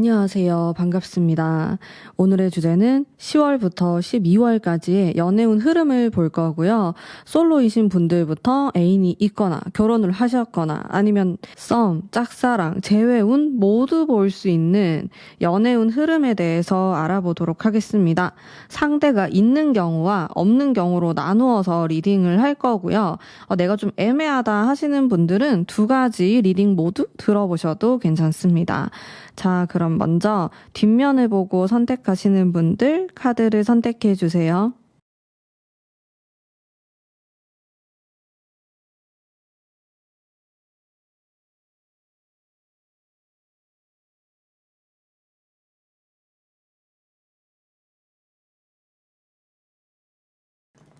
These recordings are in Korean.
안녕하세요. 반갑습니다. 오늘의 주제는 10월부터 12월까지의 연애운 흐름을 볼 거고요. 솔로이신 분들부터 애인이 있거나 결혼을 하셨거나 아니면 썸, 짝사랑, 재회운 모두 볼 수 있는 연애운 흐름에 대해서 알아보도록 하겠습니다. 상대가 있는 경우와 없는 경우로 나누어서 리딩을 할 거고요. 내가 좀 애매하다 하시는 분들은 두 가지 리딩 모두 들어보셔도 괜찮습니다. 자, 그럼 먼저 뒷면을 보고 선택하시는 분들 카드를 선택해 주세요.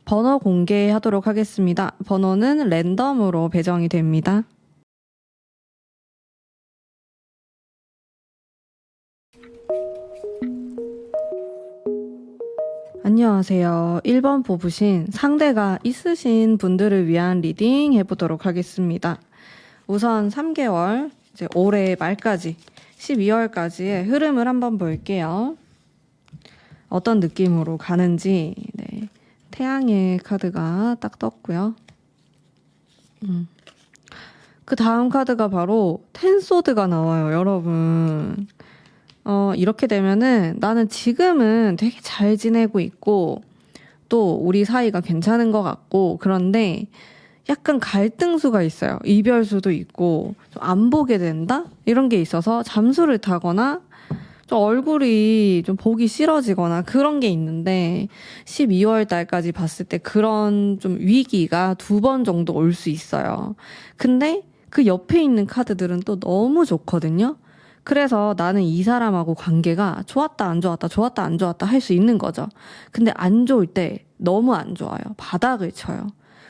번호 공개하도록 하겠습니다. 번호는 랜덤으로 배정이 됩니다. 안녕하세요. 1번 뽑으신 상대가 있으신 분들을 위한 리딩 해보도록 하겠습니다. 우선 3개월, 이제 올해 말까지 12월까지의 흐름을 한번 볼게요. 어떤 느낌으로 가는지. 네. 태양의 카드가 딱 떴고요. 그 다음 카드가 바로 텐소드가 나와요, 여러분. 이렇게 되면은 나는 지금은 되게 잘 지내고 있고 또 우리 사이가 괜찮은 것 같고 그런데 약간 갈등수가 있어요. 이별수도 있고 좀 안 보게 된다? 이런 게 있어서 잠수를 타거나 좀 얼굴이 좀 보기 싫어지거나 그런 게 있는데 12월 달까지 봤을 때 그런 좀 위기가 2번 정도 올 수 있어요. 근데 그 옆에 있는 카드들은 또 너무 좋거든요. 그래서 나는 이 사람하고 관계가 좋았다 안 좋았다 좋았다 안 좋았다 할 수 있는 거죠. 근데 안 좋을 때 너무 안 좋아요. 바닥을 쳐요.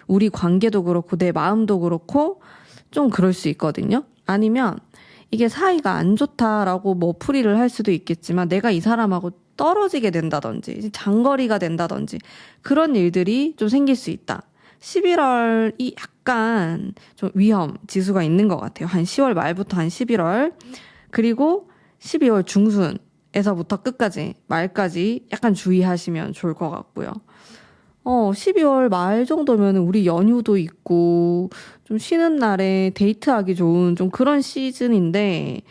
우리 관계도 그렇고 내 마음도 그렇고 좀 그럴 수 있거든요. 아니면 이게 사이가 안 좋다라고 뭐 풀이를 할 수도 있겠지만 내가 이 사람하고 떨어지게 된다든지 장거리가 된다든지 그런 일들이 좀 생길 수 있다. 11월이 약간 좀 위험 지수가 있는 것 같아요. 한 10월 말부터 한 11월 그리고 12월 중순에서부터 끝까지 말까지 약간 주의하시면 좋을 것 같고요. 12월 말 정도면 우리 연휴도 있고 좀 쉬는 날에 데이트하기 좋은 좀 그런 시즌인데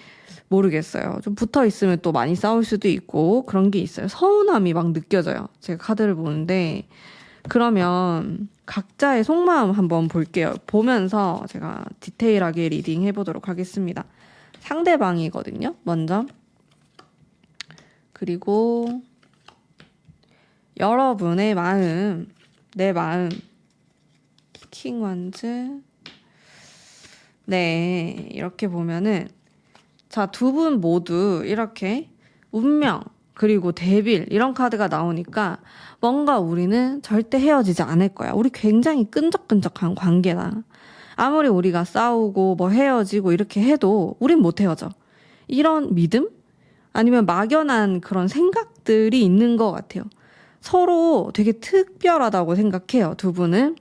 모르겠어요. 좀 붙어 있으면 또 많이 싸울 수도 있고 그런 게 있어요. 서운함이 막 느껴져요. 제가 카드를 보는데 그러면 각자의 속마음 한번 볼게요. 보면서 제가 디테일하게 리딩 해보도록 하겠습니다. 상대방이거든요, 먼저. 그리고 여러분의 마음, 내 마음. 킹 완즈. 네, 이렇게 보면은 자, 두 분 모두 이렇게 운명 그리고 데빌 이런 카드가 나오니까 뭔가 우리는 절대 헤어지지 않을 거야. 우리 굉장히 끈적끈적한 관계다. 아무리 우리가 싸우고 뭐 헤어지고 이렇게 해도 우린 못 헤어져. 이런 믿음? 아니면 막연한 그런 생각들이 있는 것 같아요. 서로 되게 특별하다고 생각해요, 두 분은.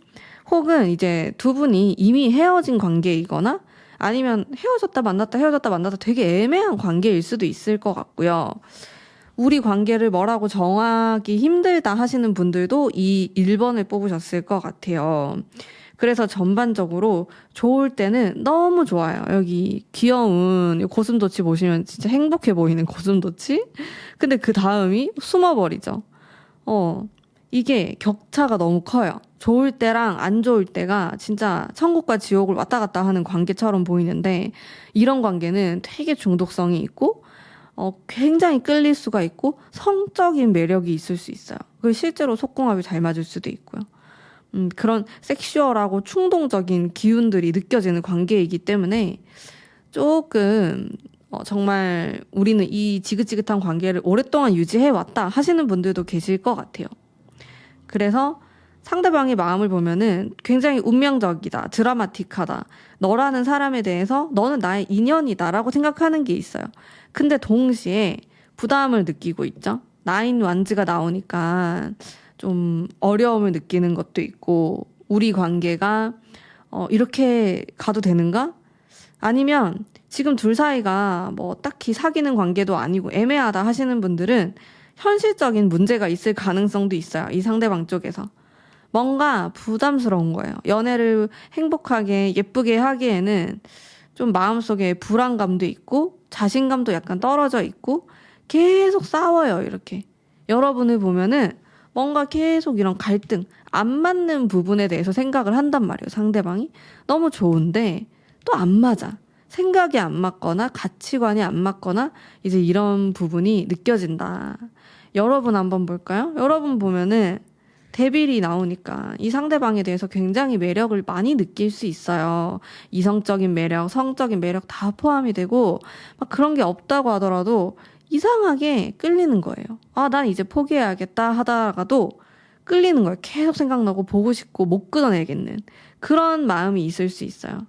혹은 이제 두 분이 이미 헤어진 관계이거나 아니면 헤어졌다 만났다 헤어졌다 만났다 되게 애매한 관계일 수도 있을 것 같고요. 우리 관계를 뭐라고 정하기 힘들다 하시는 분들도 이 1번을 뽑으셨을 것 같아요. 그래서 전반적으로 좋을 때는 너무 좋아요. 여기 귀여운 고슴도치 보시면 진짜 행복해 보이는 고슴도치? 근데 그 다음이 숨어버리죠. 이게 격차가 너무 커요. 좋을 때랑 안 좋을 때가 진짜 천국과 지옥을 왔다 갔다 하는 관계처럼 보이는데 이런 관계는 되게 중독성이 있고 굉장히 끌릴 수가 있고 성적인 매력이 있을 수 있어요. 그리고 실제로 속궁합이 잘 맞을 수도 있고요. 그런 섹슈얼하고 충동적인 기운들이 느껴지는 관계이기 때문에 조금 정말 우리는 이 지긋지긋한 관계를 오랫동안 유지해왔다 하시는 분들도 계실 것 같아요. 그래서 상대방의 마음을 보면은 굉장히 운명적이다, 드라마틱하다. 너라는 사람에 대해서 너는 나의 인연이다라고 생각하는 게 있어요. 근데 동시에 부담을 느끼고 있죠. 나인 완즈가 나오니까 좀 어려움을 느끼는 것도 있고 우리 관계가 이렇게 가도 되는가? 아니면 지금 둘 사이가 뭐 딱히 사귀는 관계도 아니고 애매하다 하시는 분들은 현실적인 문제가 있을 가능성도 있어요. 이 상대방 쪽에서. 뭔가 부담스러운 거예요. 연애를 행복하게 예쁘게 하기에는 좀 마음속에 불안감도 있고 자신감도 약간 떨어져 있고 계속 싸워요, 이렇게. 여러분을 보면은 뭔가 계속 이런 갈등, 안 맞는 부분에 대해서 생각을 한단 말이에요, 상대방이. 너무 좋은데 또 안 맞아. 생각이 안 맞거나 가치관이 안 맞거나 이제 이런 부분이 느껴진다. 여러분 한번 볼까요? 여러분 보면은 데빌이 나오니까 이 상대방에 대해서 굉장히 매력을 많이 느낄 수 있어요. 이성적인 매력, 성적인 매력 다 포함이 되고 막 그런 게 없다고 하더라도 이상하게 끌리는 거예요. 아, 난 이제 포기해야겠다 하다가도 끌리는 거예요. 계속 생각나고 보고 싶고 못 끊어내겠는 그런 마음이 있을 수 있어요.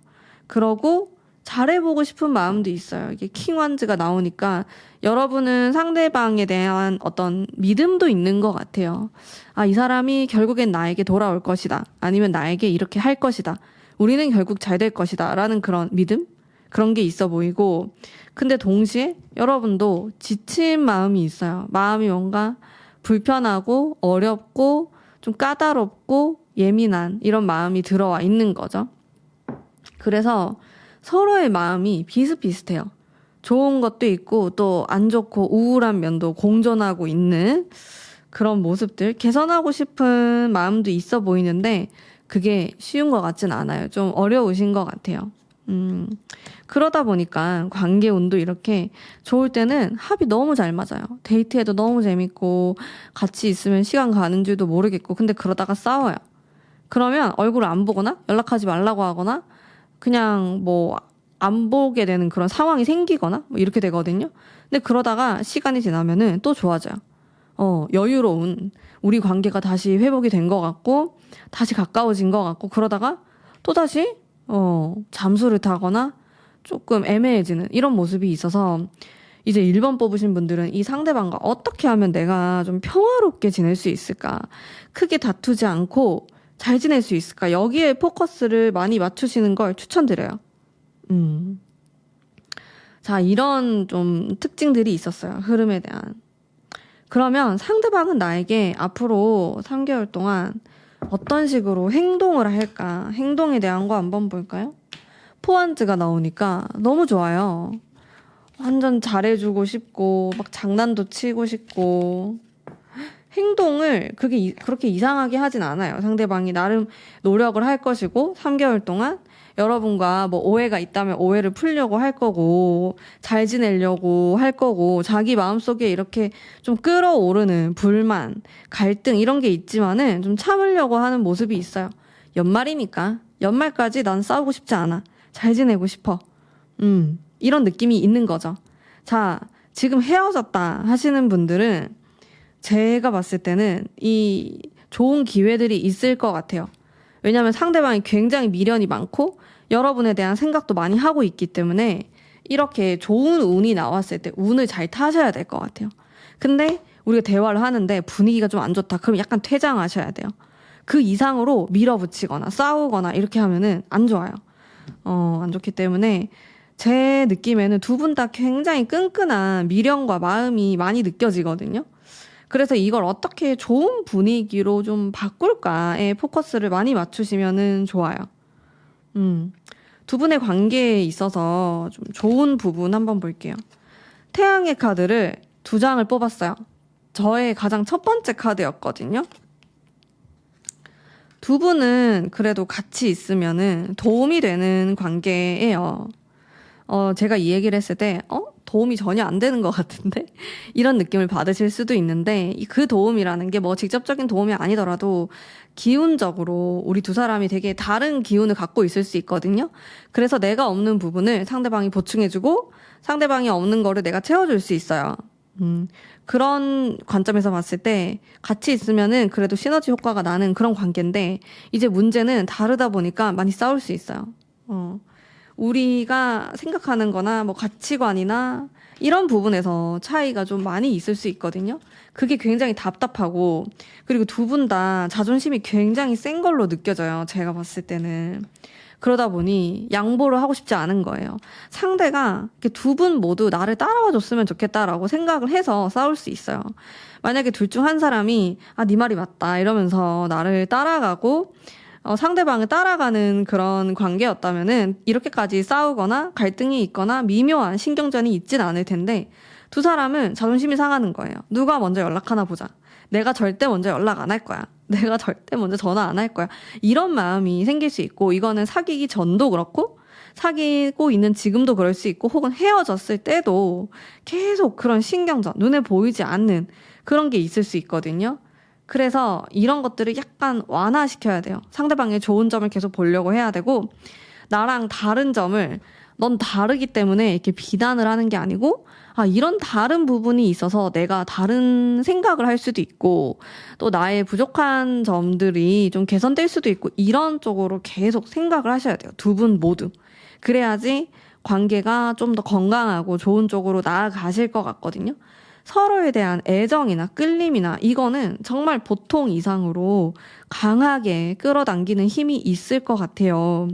그러고 잘해보고 싶은 마음도 있어요. 이게 킹완즈가 나오니까 여러분은 상대방에 대한 어떤 믿음도 있는 것 같아요. 아, 이 사람이 결국엔 나에게 돌아올 것이다. 아니면 나에게 이렇게 할 것이다. 우리는 결국 잘 될 것이다. 라는 그런 믿음? 그런 게 있어 보이고. 근데 동시에 여러분도 지친 마음이 있어요. 마음이 뭔가 불편하고 어렵고 좀 까다롭고 예민한 이런 마음이 들어와 있는 거죠. 그래서 서로의 마음이 비슷비슷해요. 좋은 것도 있고 또 안 좋고 우울한 면도 공존하고 있는 그런 모습들, 개선하고 싶은 마음도 있어 보이는데 그게 쉬운 것 같진 않아요. 좀 어려우신 것 같아요. 그러다 보니까 관계 운도 이렇게 좋을 때는 합이 너무 잘 맞아요. 데이트해도 너무 재밌고 같이 있으면 시간 가는 줄도 모르겠고, 근데 그러다가 싸워요. 그러면 얼굴을 안 보거나 연락하지 말라고 하거나 그냥 뭐 안 보게 되는 그런 상황이 생기거나 뭐 이렇게 되거든요. 근데 그러다가 시간이 지나면은 또 좋아져요. 여유로운 우리 관계가 다시 회복이 된 것 같고 다시 가까워진 것 같고, 그러다가 또 다시 잠수를 타거나 조금 애매해지는 이런 모습이 있어서 이제 1번 뽑으신 분들은 이 상대방과 어떻게 하면 내가 좀 평화롭게 지낼 수 있을까, 크게 다투지 않고 잘 지낼 수 있을까, 여기에 포커스를 많이 맞추시는 걸 추천드려요. 자, 이런 좀 특징들이 있었어요. 흐름에 대한. 그러면 상대방은 나에게 앞으로 3개월 동안 어떤 식으로 행동을 할까? 행동에 대한 거 한번 볼까요? 포완즈가 나오니까 너무 좋아요. 완전 잘해주고 싶고 막 장난도 치고 싶고, 행동을 그렇게 이상하게 하진 않아요. 상대방이 나름 노력을 할 것이고 3개월 동안 여러분과 뭐 오해가 있다면 오해를 풀려고 할 거고 잘 지내려고 할 거고, 자기 마음속에 이렇게 좀 끌어오르는 불만, 갈등 이런 게 있지만은 좀 참으려고 하는 모습이 있어요. 연말이니까 연말까지 난 싸우고 싶지 않아. 잘 지내고 싶어. 이런 느낌이 있는 거죠. 자, 지금 헤어졌다 하시는 분들은 제가 봤을 때는 이 좋은 기회들이 있을 것 같아요. 왜냐하면 상대방이 굉장히 미련이 많고 여러분에 대한 생각도 많이 하고 있기 때문에 이렇게 좋은 운이 나왔을 때 운을 잘 타셔야 될 것 같아요. 근데 우리가 대화를 하는데 분위기가 좀 안 좋다. 그럼 약간 퇴장하셔야 돼요. 그 이상으로 밀어붙이거나 싸우거나 이렇게 하면은 안 좋아요. 안 좋기 때문에 제 느낌에는 두 분 다 굉장히 끈끈한 미련과 마음이 많이 느껴지거든요. 그래서 이걸 어떻게 좋은 분위기로 좀 바꿀까에 포커스를 많이 맞추시면은 좋아요. 두 분의 관계에 있어서 좀 좋은 부분 한번 볼게요. 태양의 카드를 2장을 뽑았어요. 저의 가장 첫 번째 카드였거든요. 두 분은 그래도 같이 있으면은 도움이 되는 관계예요. 제가 이 얘기를 했을 때, 도움이 전혀 안 되는 것 같은데? 이런 느낌을 받으실 수도 있는데, 그 도움이라는 게 뭐 직접적인 도움이 아니더라도 기운적으로 우리 두 사람이 되게 다른 기운을 갖고 있을 수 있거든요. 그래서 내가 없는 부분을 상대방이 보충해주고, 상대방이 없는 거를 내가 채워줄 수 있어요. 그런 관점에서 봤을 때 같이 있으면은 그래도 시너지 효과가 나는 그런 관계인데, 이제 문제는 다르다 보니까 많이 싸울 수 있어요. 우리가 생각하는 거나 뭐 가치관이나 이런 부분에서 차이가 좀 많이 있을 수 있거든요. 그게 굉장히 답답하고, 그리고 두 분 다 자존심이 굉장히 센 걸로 느껴져요. 제가 봤을 때는. 그러다 보니 양보를 하고 싶지 않은 거예요. 상대가 두 분 모두 나를 따라와 줬으면 좋겠다라고 생각을 해서 싸울 수 있어요. 만약에 둘 중 한 사람이 네 말이 맞다 이러면서 나를 따라가고 상대방을 따라가는 그런 관계였다면은 이렇게까지 싸우거나 갈등이 있거나 미묘한 신경전이 있진 않을 텐데, 두 사람은 자존심이 상하는 거예요. 누가 먼저 연락하나 보자. 내가 절대 먼저 연락 안 할 거야. 내가 절대 먼저 전화 안 할 거야. 이런 마음이 생길 수 있고, 이거는 사귀기 전도 그렇고 사귀고 있는 지금도 그럴 수 있고, 혹은 헤어졌을 때도 계속 그런 신경전, 눈에 보이지 않는 그런 게 있을 수 있거든요. 그래서 이런 것들을 약간 완화시켜야 돼요. 상대방의 좋은 점을 계속 보려고 해야 되고, 나랑 다른 점을 넌 다르기 때문에 이렇게 비난을 하는 게 아니고, 이런 다른 부분이 있어서 내가 다른 생각을 할 수도 있고, 또 나의 부족한 점들이 좀 개선될 수도 있고, 이런 쪽으로 계속 생각을 하셔야 돼요. 두 분 모두. 그래야지 관계가 좀 더 건강하고 좋은 쪽으로 나아가실 것 같거든요. 서로에 대한 애정이나 끌림이나 이거는 정말 보통 이상으로 강하게 끌어당기는 힘이 있을 것 같아요.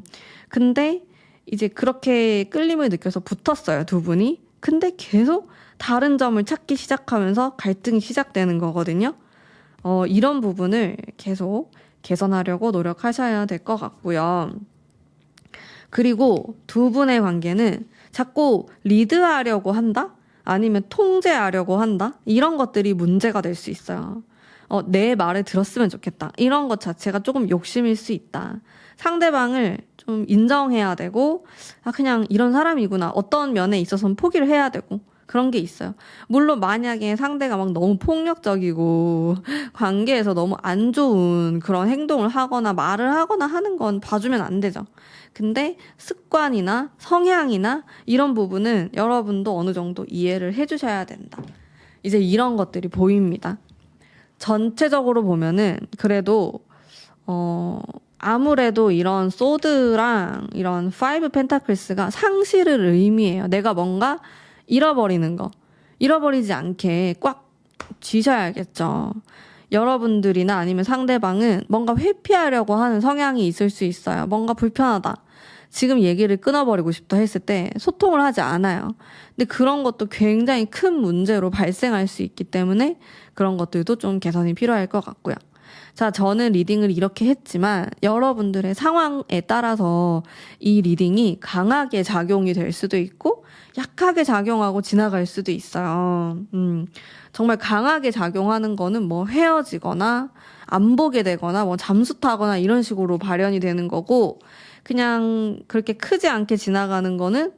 근데 이제 그렇게 끌림을 느껴서 붙었어요, 두 분이. 근데 계속 다른 점을 찾기 시작하면서 갈등이 시작되는 거거든요. 이런 부분을 계속 개선하려고 노력하셔야 될 것 같고요. 그리고 두 분의 관계는 자꾸 리드하려고 한다? 아니면 통제하려고 한다? 이런 것들이 문제가 될 수 있어요. 내 말을 들었으면 좋겠다. 이런 것 자체가 조금 욕심일 수 있다. 상대방을 좀 인정해야 되고, 그냥 이런 사람이구나. 어떤 면에 있어서는 포기를 해야 되고, 그런 게 있어요. 물론 만약에 상대가 막 너무 폭력적이고 관계에서 너무 안 좋은 그런 행동을 하거나 말을 하거나 하는 건 봐주면 안 되죠. 근데 습관이나 성향이나 이런 부분은 여러분도 어느 정도 이해를 해주셔야 된다. 이제 이런 것들이 보입니다. 전체적으로 보면은 그래도 아무래도 이런 소드랑 이런 파이브 펜타클스가 상실을 의미해요. 내가 뭔가 잃어버리는 거. 잃어버리지 않게 꽉 쥐셔야겠죠. 여러분들이나 아니면 상대방은 뭔가 회피하려고 하는 성향이 있을 수 있어요. 뭔가 불편하다. 지금 얘기를 끊어버리고 싶다 했을 때 소통을 하지 않아요. 근데 그런 것도 굉장히 큰 문제로 발생할 수 있기 때문에 그런 것들도 좀 개선이 필요할 것 같고요. 자, 저는 리딩을 이렇게 했지만 여러분들의 상황에 따라서 이 리딩이 강하게 작용이 될 수도 있고 약하게 작용하고 지나갈 수도 있어요. 정말 강하게 작용하는 거는 뭐 헤어지거나 안 보게 되거나 뭐 잠수 타거나 이런 식으로 발현이 되는 거고, 그냥 그렇게 크지 않게 지나가는 거는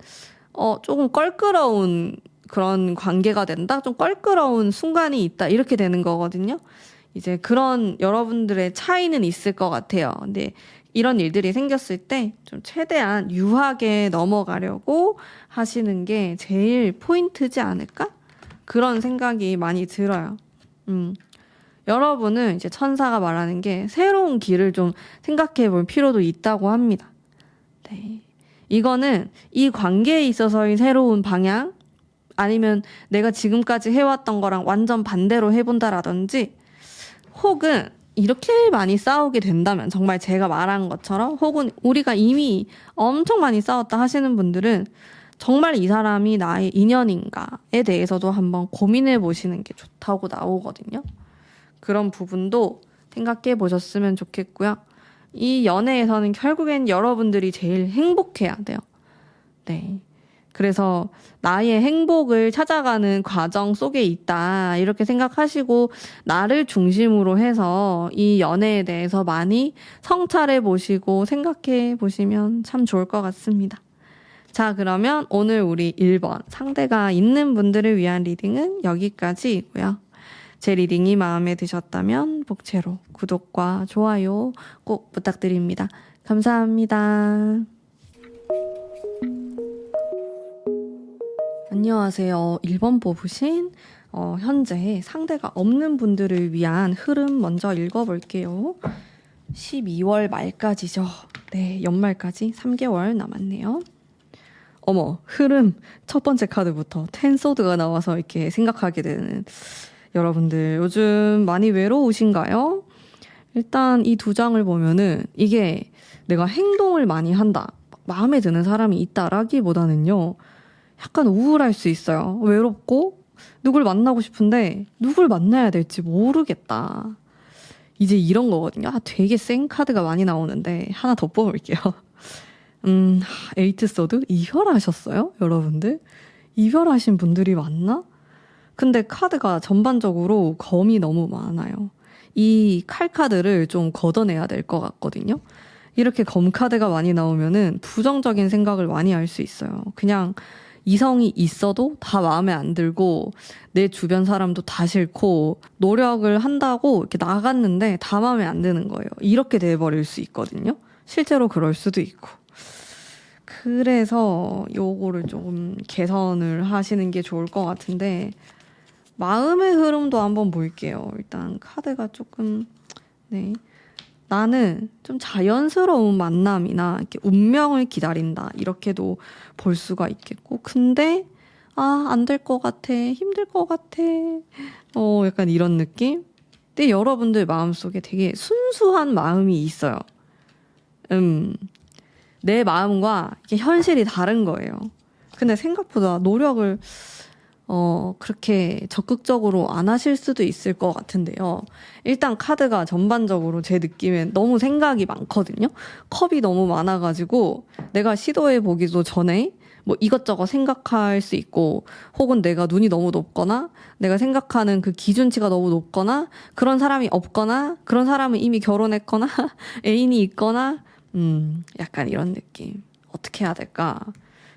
조금 껄끄러운 그런 관계가 된다? 좀 껄끄러운 순간이 있다. 이렇게 되는 거거든요. 이제 그런 여러분들의 차이는 있을 것 같아요. 근데 이런 일들이 생겼을 때 좀 최대한 유하게 넘어가려고 하시는 게 제일 포인트지 않을까? 그런 생각이 많이 들어요. 여러분은 이제 천사가 말하는 게 새로운 길을 좀 생각해 볼 필요도 있다고 합니다. 네. 이거는 이 관계에 있어서의 새로운 방향, 아니면 내가 지금까지 해왔던 거랑 완전 반대로 해본다라든지, 혹은 이렇게 많이 싸우게 된다면, 정말 제가 말한 것처럼, 혹은 우리가 이미 엄청 많이 싸웠다 하시는 분들은 정말 이 사람이 나의 인연인가에 대해서도 한번 고민해 보시는 게 좋다고 나오거든요. 그런 부분도 생각해 보셨으면 좋겠고요. 이 연애에서는 결국엔 여러분들이 제일 행복해야 돼요. 네. 그래서 나의 행복을 찾아가는 과정 속에 있다, 이렇게 생각하시고 나를 중심으로 해서 이 연애에 대해서 많이 성찰해 보시고 생각해 보시면 참 좋을 것 같습니다. 자, 그러면 오늘 우리 1번 상대가 있는 분들을 위한 리딩은 여기까지이고요. 제 리딩이 마음에 드셨다면 복채로 구독과 좋아요 꼭 부탁드립니다. 감사합니다. 안녕하세요. 1번 뽑으신 현재 상대가 없는 분들을 위한 흐름 먼저 읽어볼게요. 12월 말까지죠. 네, 연말까지 3개월 남았네요. 어머, 흐름. 첫 번째 카드부터 텐소드가 나와서 이렇게 생각하게 되는 여러분들 요즘 많이 외로우신가요? 일단 이 두 장을 보면은 이게 내가 행동을 많이 한다. 마음에 드는 사람이 있다라기보다는요. 약간 우울할 수 있어요. 외롭고 누굴 만나고 싶은데 누굴 만나야 될지 모르겠다. 이제 이런 거거든요. 되게 센 카드가 많이 나오는데 하나 더 뽑을게요. 에이트 소드? 이별하셨어요? 여러분들? 이별하신 분들이 많나? 근데 카드가 전반적으로 검이 너무 많아요. 이 칼 카드를 좀 걷어내야 될 것 같거든요. 이렇게 검 카드가 많이 나오면은 부정적인 생각을 많이 할 수 있어요. 그냥 이성이 있어도 다 마음에 안 들고 내 주변 사람도 다 싫고 노력을 한다고 이렇게 나갔는데 다 마음에 안 드는 거예요. 이렇게 돼버릴 수 있거든요. 실제로 그럴 수도 있고. 그래서 요거를 좀 개선을 하시는 게 좋을 것 같은데 마음의 흐름도 한번 볼게요. 일단 카드가 조금 네. 나는 좀 자연스러운 만남이나 이렇게 운명을 기다린다. 이렇게도 볼 수가 있겠고. 근데, 안 될 것 같아. 힘들 것 같아. 약간 이런 느낌? 근데 여러분들 마음속에 되게 순수한 마음이 있어요. 내 마음과 이게 현실이 다른 거예요. 근데 생각보다 노력을 그렇게 적극적으로 안 하실 수도 있을 것 같은데요. 일단 카드가 전반적으로 제 느낌엔 너무 생각이 많거든요. 컵이 너무 많아가지고 내가 시도해보기도 전에 뭐 이것저것 생각할 수 있고 혹은 내가 눈이 너무 높거나 내가 생각하는 그 기준치가 너무 높거나 그런 사람이 없거나 그런 사람은 이미 결혼했거나 애인이 있거나 약간 이런 느낌. 어떻게 해야 될까?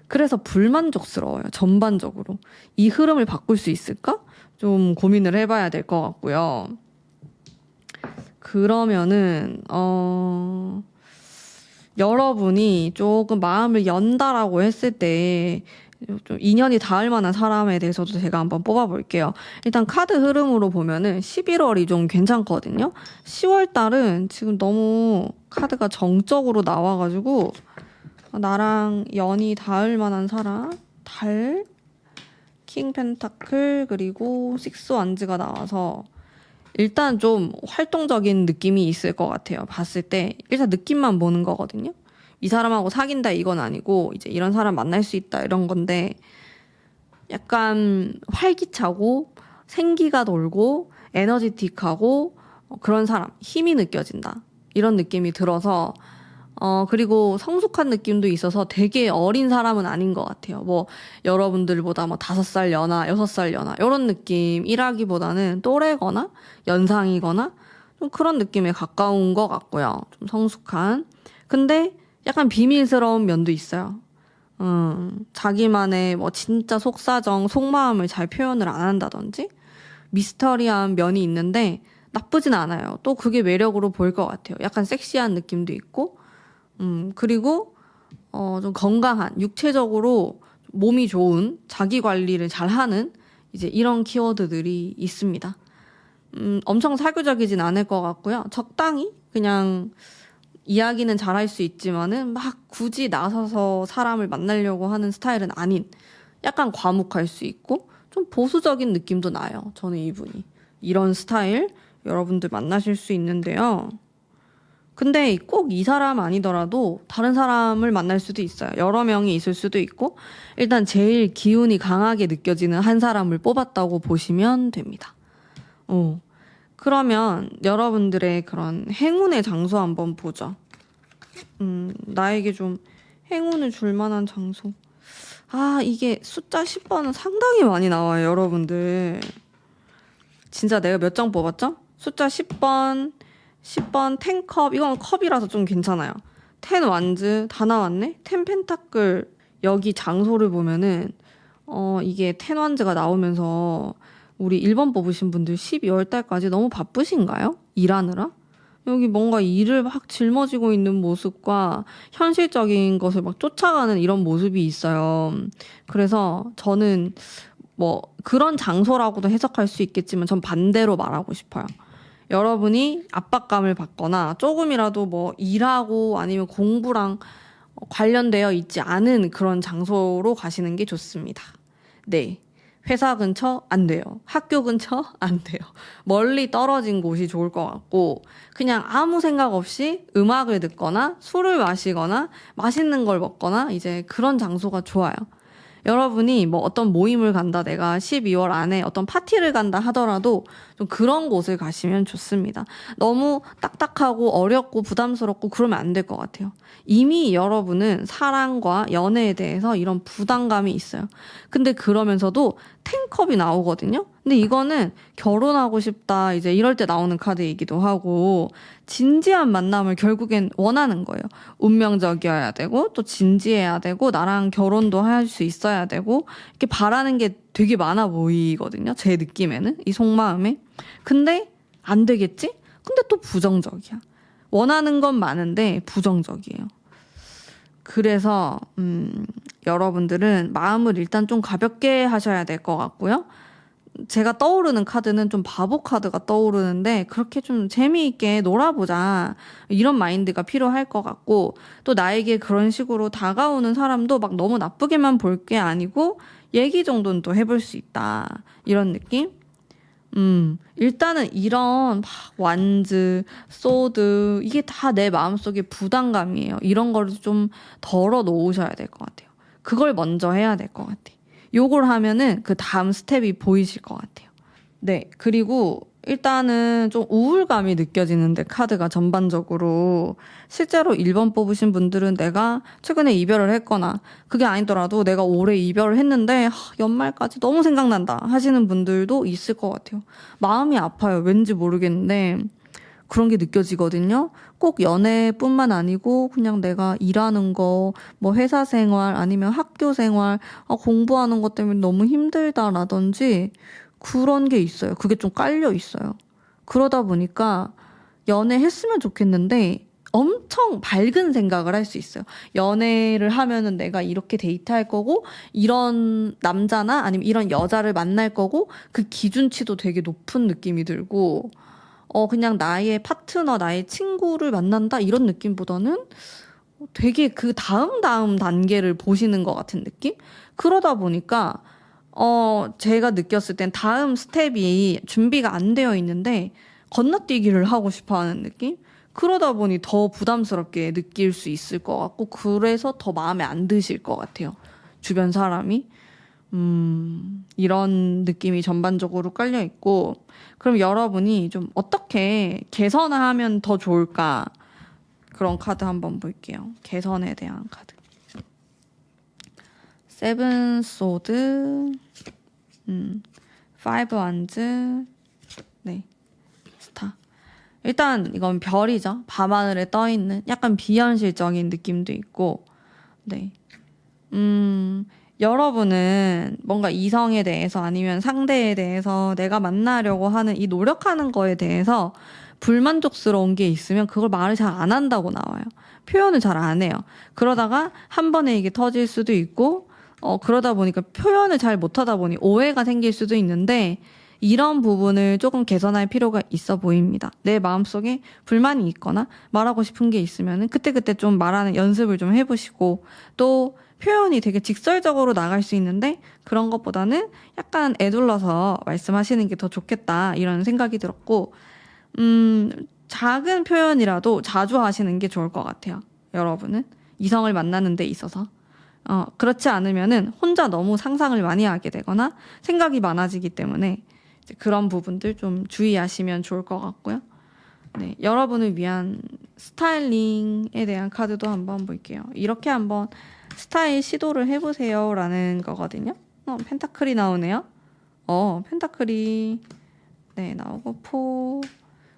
그래서 불만족스러워요. 전반적으로. 이 흐름을 바꿀 수 있을까? 좀 고민을 해봐야 될 것 같고요. 그러면은 여러분이 조금 마음을 연다라고 했을 때 좀 인연이 닿을 만한 사람에 대해서도 제가 한번 뽑아볼게요. 일단 카드 흐름으로 보면은 11월이 좀 괜찮거든요. 10월 달은 지금 너무 카드가 정적으로 나와가지고 나랑 연이 닿을 만한 사람, 달, 킹 펜타클, 그리고 식스 완즈가 나와서 일단 좀 활동적인 느낌이 있을 것 같아요. 봤을 때 일단 느낌만 보는 거거든요. 이 사람하고 사귄다 이건 아니고 이제 이런 사람 만날 수 있다 이런 건데 약간 활기차고 생기가 돌고 에너지틱하고 그런 사람, 힘이 느껴진다. 이런 느낌이 들어서 그리고 성숙한 느낌도 있어서 되게 어린 사람은 아닌 것 같아요. 뭐, 여러분들보다 뭐 5살 연하, 6살 연하, 이런 느낌이라기보다는 또래거나 연상이거나 좀 그런 느낌에 가까운 것 같고요. 좀 성숙한. 근데 약간 비밀스러운 면도 있어요. 자기만의 뭐 진짜 속사정, 속마음을 잘 표현을 안 한다든지 미스터리한 면이 있는데 나쁘진 않아요. 또 그게 매력으로 보일 것 같아요. 약간 섹시한 느낌도 있고 그리고, 좀 건강한, 육체적으로 몸이 좋은, 자기 관리를 잘 하는, 이제 이런 키워드들이 있습니다. 엄청 사교적이진 않을 것 같고요. 적당히, 그냥, 이야기는 잘할 수 있지만은, 막 굳이 나서서 사람을 만나려고 하는 스타일은 아닌, 약간 과묵할 수 있고, 좀 보수적인 느낌도 나요. 저는 이분이. 이런 스타일, 여러분들 만나실 수 있는데요. 근데 꼭 이 사람 아니더라도 다른 사람을 만날 수도 있어요. 여러 명이 있을 수도 있고 일단 제일 기운이 강하게 느껴지는 한 사람을 뽑았다고 보시면 됩니다. 그러면 여러분들의 그런 행운의 장소 한번 보죠. 나에게 좀 행운을 줄 만한 장소. 이게 숫자 10번은 상당히 많이 나와요, 여러분들. 진짜 내가 몇 장 뽑았죠? 숫자 10번 10컵, 이건 컵이라서 좀 괜찮아요. 10 완즈 다 나왔네? 10 펜타클, 여기 장소를 보면은, 이게 10 완즈가 나오면서, 우리 1번 뽑으신 분들 12월 달까지 너무 바쁘신가요? 일하느라? 여기 뭔가 일을 막 짊어지고 있는 모습과 현실적인 것을 막 쫓아가는 이런 모습이 있어요. 그래서 저는 뭐, 그런 장소라고도 해석할 수 있겠지만, 전 반대로 말하고 싶어요. 여러분이 압박감을 받거나 조금이라도 뭐 일하고 아니면 공부랑 관련되어 있지 않은 그런 장소로 가시는 게 좋습니다. 네. 회사 근처 안 돼요. 학교 근처 안 돼요. 멀리 떨어진 곳이 좋을 것 같고 그냥 아무 생각 없이 음악을 듣거나 술을 마시거나 맛있는 걸 먹거나 이제 그런 장소가 좋아요. 여러분이 뭐 어떤 모임을 간다, 내가 12월 안에 어떤 파티를 간다 하더라도 좀 그런 곳을 가시면 좋습니다. 너무 딱딱하고 어렵고 부담스럽고 그러면 안 될 것 같아요. 이미 여러분은 사랑과 연애에 대해서 이런 부담감이 있어요. 근데 그러면서도 텐컵이 나오거든요. 근데 이거는 결혼하고 싶다 이제 이럴 때 나오는 카드이기도 하고 진지한 만남을 결국엔 원하는 거예요. 운명적이어야 되고 또 진지해야 되고 나랑 결혼도 할 수 있어야 되고 이렇게 바라는 게 되게 많아 보이거든요. 제 느낌에는 이 속마음에. 근데 안 되겠지? 근데 또 부정적이야. 원하는 건 많은데 부정적이에요. 그래서 여러분들은 마음을 일단 좀 가볍게 하셔야 될 것 같고요. 제가 떠오르는 카드는 좀 바보 카드가 떠오르는데 그렇게 좀 재미있게 놀아보자 이런 마인드가 필요할 것 같고 또 나에게 그런 식으로 다가오는 사람도 막 너무 나쁘게만 볼 게 아니고 얘기 정도는 또 해볼 수 있다 이런 느낌? 일단은 이런 막 완즈, 소드 이게 다 내 마음속에 부담감이에요. 이런 거를 좀 덜어 놓으셔야 될 것 같아요. 그걸 먼저 해야 될 것 같아요. 요걸 하면은 그 다음 스텝이 보이실 것 같아요. 네, 그리고 일단은 좀 우울감이 느껴지는데 카드가 전반적으로 실제로 1번 뽑으신 분들은 내가 최근에 이별을 했거나 그게 아니더라도 내가 올해 이별을 했는데 연말까지 너무 생각난다 하시는 분들도 있을 것 같아요. 마음이 아파요. 왠지 모르겠는데 그런 게 느껴지거든요. 꼭 연애뿐만 아니고 그냥 내가 일하는 거, 뭐 회사 생활 아니면 학교 생활, 공부하는 것 때문에 너무 힘들다라든지 그런 게 있어요. 그게 좀 깔려 있어요. 그러다 보니까 연애했으면 좋겠는데 엄청 밝은 생각을 할 수 있어요. 연애를 하면은 내가 이렇게 데이트할 거고 이런 남자나 아니면 이런 여자를 만날 거고 그 기준치도 되게 높은 느낌이 들고 그냥 나의 파트너, 나의 친구를 만난다 이런 느낌보다는 되게 그 다음 단계를 보시는 것 같은 느낌? 그러다 보니까 제가 느꼈을 땐 다음 스텝이 준비가 안 되어 있는데 건너뛰기를 하고 싶어 하는 느낌? 그러다 보니 더 부담스럽게 느낄 수 있을 것 같고 그래서 더 마음에 안 드실 것 같아요. 주변 사람이. 이런 느낌이 전반적으로 깔려 있고 그럼 여러분이 좀 어떻게 개선하면 더 좋을까? 그런 카드 한번 볼게요. 개선에 대한 카드. 세븐 소드, 파이브 완즈, 네, 스타. 일단 이건 별이죠. 밤하늘에 떠 있는 약간 비현실적인 느낌도 있고, 네. 여러분은 뭔가 이성에 대해서 아니면 상대에 대해서 내가 만나려고 하는 이 노력하는 거에 대해서 불만족스러운 게 있으면 그걸 말을 잘 안 한다고 나와요. 표현을 잘 안 해요. 그러다가 한 번에 이게 터질 수도 있고, 그러다 보니까 표현을 잘 못하다 보니 오해가 생길 수도 있는데, 이런 부분을 조금 개선할 필요가 있어 보입니다. 내 마음속에 불만이 있거나 말하고 싶은 게 있으면 그때그때 좀 말하는 연습을 좀 해보시고 또 표현이 되게 직설적으로 나갈 수 있는데 그런 것보다는 약간 애둘러서 말씀하시는 게 더 좋겠다 이런 생각이 들었고 작은 표현이라도 자주 하시는 게 좋을 것 같아요. 여러분은 이성을 만나는 데 있어서 그렇지 않으면은 혼자 너무 상상을 많이 하게 되거나 생각이 많아지기 때문에 그런 부분들 좀 주의하시면 좋을 것 같고요. 네, 여러분을 위한 스타일링에 대한 카드도 한번 볼게요. 이렇게 한번 스타일 시도를 해보세요 라는 거거든요. 펜타클이 나오네요. 펜타클이 네 나오고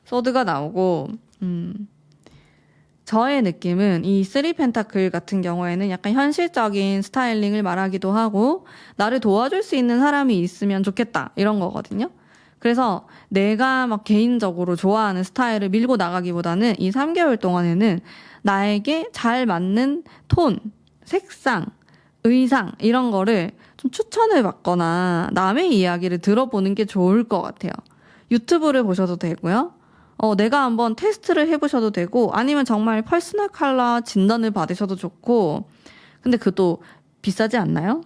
소드가 나오고 저의 느낌은 이 3 펜타클 같은 경우에는 약간 현실적인 스타일링을 말하기도 하고 나를 도와줄 수 있는 사람이 있으면 좋겠다 이런 거거든요. 그래서 내가 막 개인적으로 좋아하는 스타일을 밀고 나가기보다는 이 3개월 동안에는 나에게 잘 맞는 톤, 색상, 의상 이런 거를 좀 추천을 받거나 남의 이야기를 들어보는 게 좋을 것 같아요. 유튜브를 보셔도 되고요. 내가 한번 테스트를 해보셔도 되고 아니면 정말 퍼스널 컬러 진단을 받으셔도 좋고 근데 그것도 비싸지 않나요?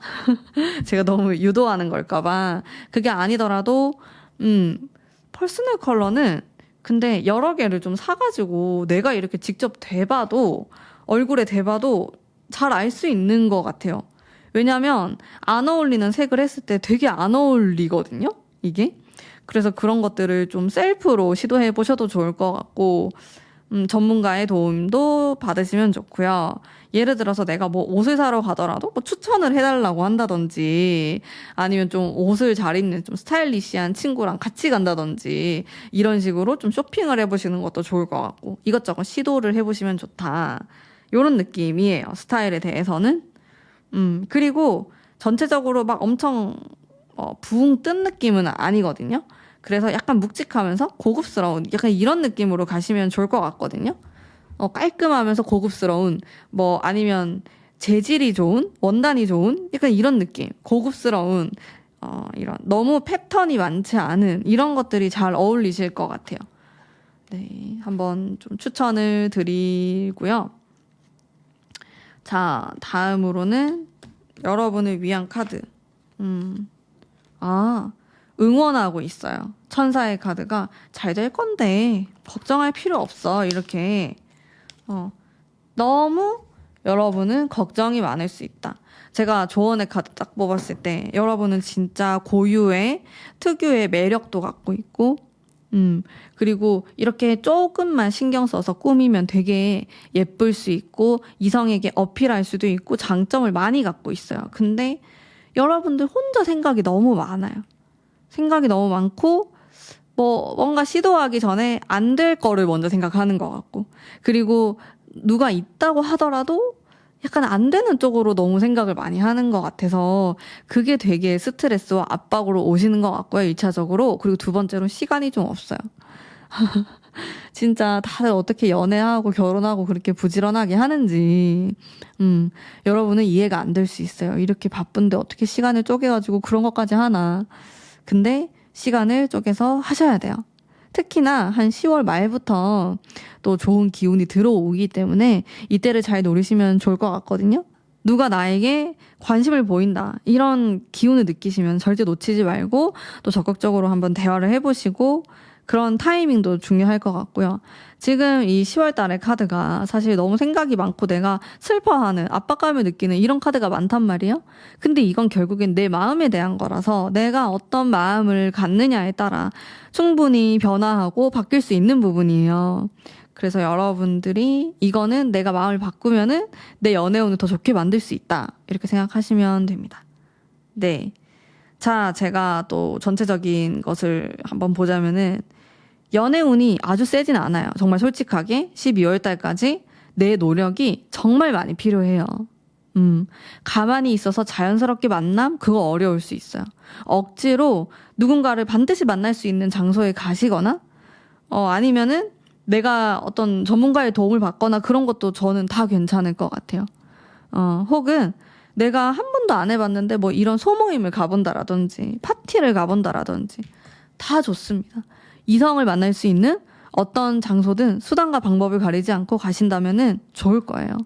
제가 너무 유도하는 걸까봐 그게 아니더라도 퍼스널 컬러는 근데 여러 개를 좀 사가지고 내가 이렇게 직접 대봐도 얼굴에 대봐도 잘 알 수 있는 것 같아요. 왜냐면 안 어울리는 색을 했을 때 되게 안 어울리거든요, 이게. 그래서 그런 것들을 좀 셀프로 시도해 보셔도 좋을 것 같고, 전문가의 도움도 받으시면 좋고요. 예를 들어서 내가 뭐 옷을 사러 가더라도 뭐 추천을 해달라고 한다든지 아니면 좀 옷을 잘 입는 좀 스타일리시한 친구랑 같이 간다든지 이런 식으로 좀 쇼핑을 해보시는 것도 좋을 것 같고 이것저것 시도를 해보시면 좋다. 이런 느낌이에요. 스타일에 대해서는. 그리고 전체적으로 막 엄청 붕 뜬 느낌은 아니거든요. 그래서 약간 묵직하면서 고급스러운 약간 이런 느낌으로 가시면 좋을 것 같거든요. 깔끔하면서 고급스러운 뭐 아니면 재질이 좋은 원단이 좋은 약간 이런 느낌 고급스러운 이런 너무 패턴이 많지 않은 이런 것들이 잘 어울리실 것 같아요. 네, 한번 좀 추천을 드리고요. 자, 다음으로는 여러분을 위한 카드. 응원하고 있어요. 천사의 카드가 잘 될 건데 걱정할 필요 없어. 이렇게 너무 여러분은 걱정이 많을 수 있다. 제가 조언의 카드 딱 뽑았을 때 여러분은 진짜 고유의 특유의 매력도 갖고 있고 그리고 이렇게 조금만 신경 써서 꾸미면 되게 예쁠 수 있고 이성에게 어필할 수도 있고 장점을 많이 갖고 있어요. 근데 여러분들 혼자 생각이 너무 많아요. 생각이 너무 많고 뭔가 시도하기 전에 안 될 거를 먼저 생각하는 것 같고 그리고 누가 있다고 하더라도 약간 안 되는 쪽으로 너무 생각을 많이 하는 것 같아서 그게 되게 스트레스와 압박으로 오시는 것 같고요. 1차적으로. 그리고 두 번째로 시간이 좀 없어요. 진짜 다들 어떻게 연애하고 결혼하고 그렇게 부지런하게 하는지 여러분은 이해가 안 될 수 있어요. 이렇게 바쁜데 어떻게 시간을 쪼개가지고 그런 것까지 하나. 근데 시간을 쪼개서 하셔야 돼요. 특히나 한 10월 말부터 또 좋은 기운이 들어오기 때문에 이때를 잘 노리시면 좋을 것 같거든요. 누가 나에게 관심을 보인다 이런 기운을 느끼시면 절대 놓치지 말고 또 적극적으로 한번 대화를 해보시고 그런 타이밍도 중요할 것 같고요. 지금 이 10월 달의 카드가 사실 너무 생각이 많고 내가 슬퍼하는 압박감을 느끼는 이런 카드가 많단 말이에요. 근데 이건 결국엔 내 마음에 대한 거라서 내가 어떤 마음을 갖느냐에 따라 충분히 변화하고 바뀔 수 있는 부분이에요. 그래서 여러분들이 이거는 내가 마음을 바꾸면은 내 연애운을 더 좋게 만들 수 있다. 이렇게 생각하시면 됩니다. 네. 자, 제가 또 전체적인 것을 한번 보자면은 연애운이 아주 세진 않아요. 정말 솔직하게 12월 달까지 내 노력이 정말 많이 필요해요. 가만히 있어서 자연스럽게 만남? 그거 어려울 수 있어요. 억지로 누군가를 반드시 만날 수 있는 장소에 가시거나 아니면은 내가 어떤 전문가의 도움을 받거나 그런 것도 저는 다 괜찮을 것 같아요. 혹은 내가 한 번도 안 해봤는데 뭐 이런 소모임을 가본다라든지 파티를 가본다라든지 다 좋습니다. 이성을 만날 수 있는 어떤 장소든 수단과 방법을 가리지 않고 가신다면은 좋을 거예요.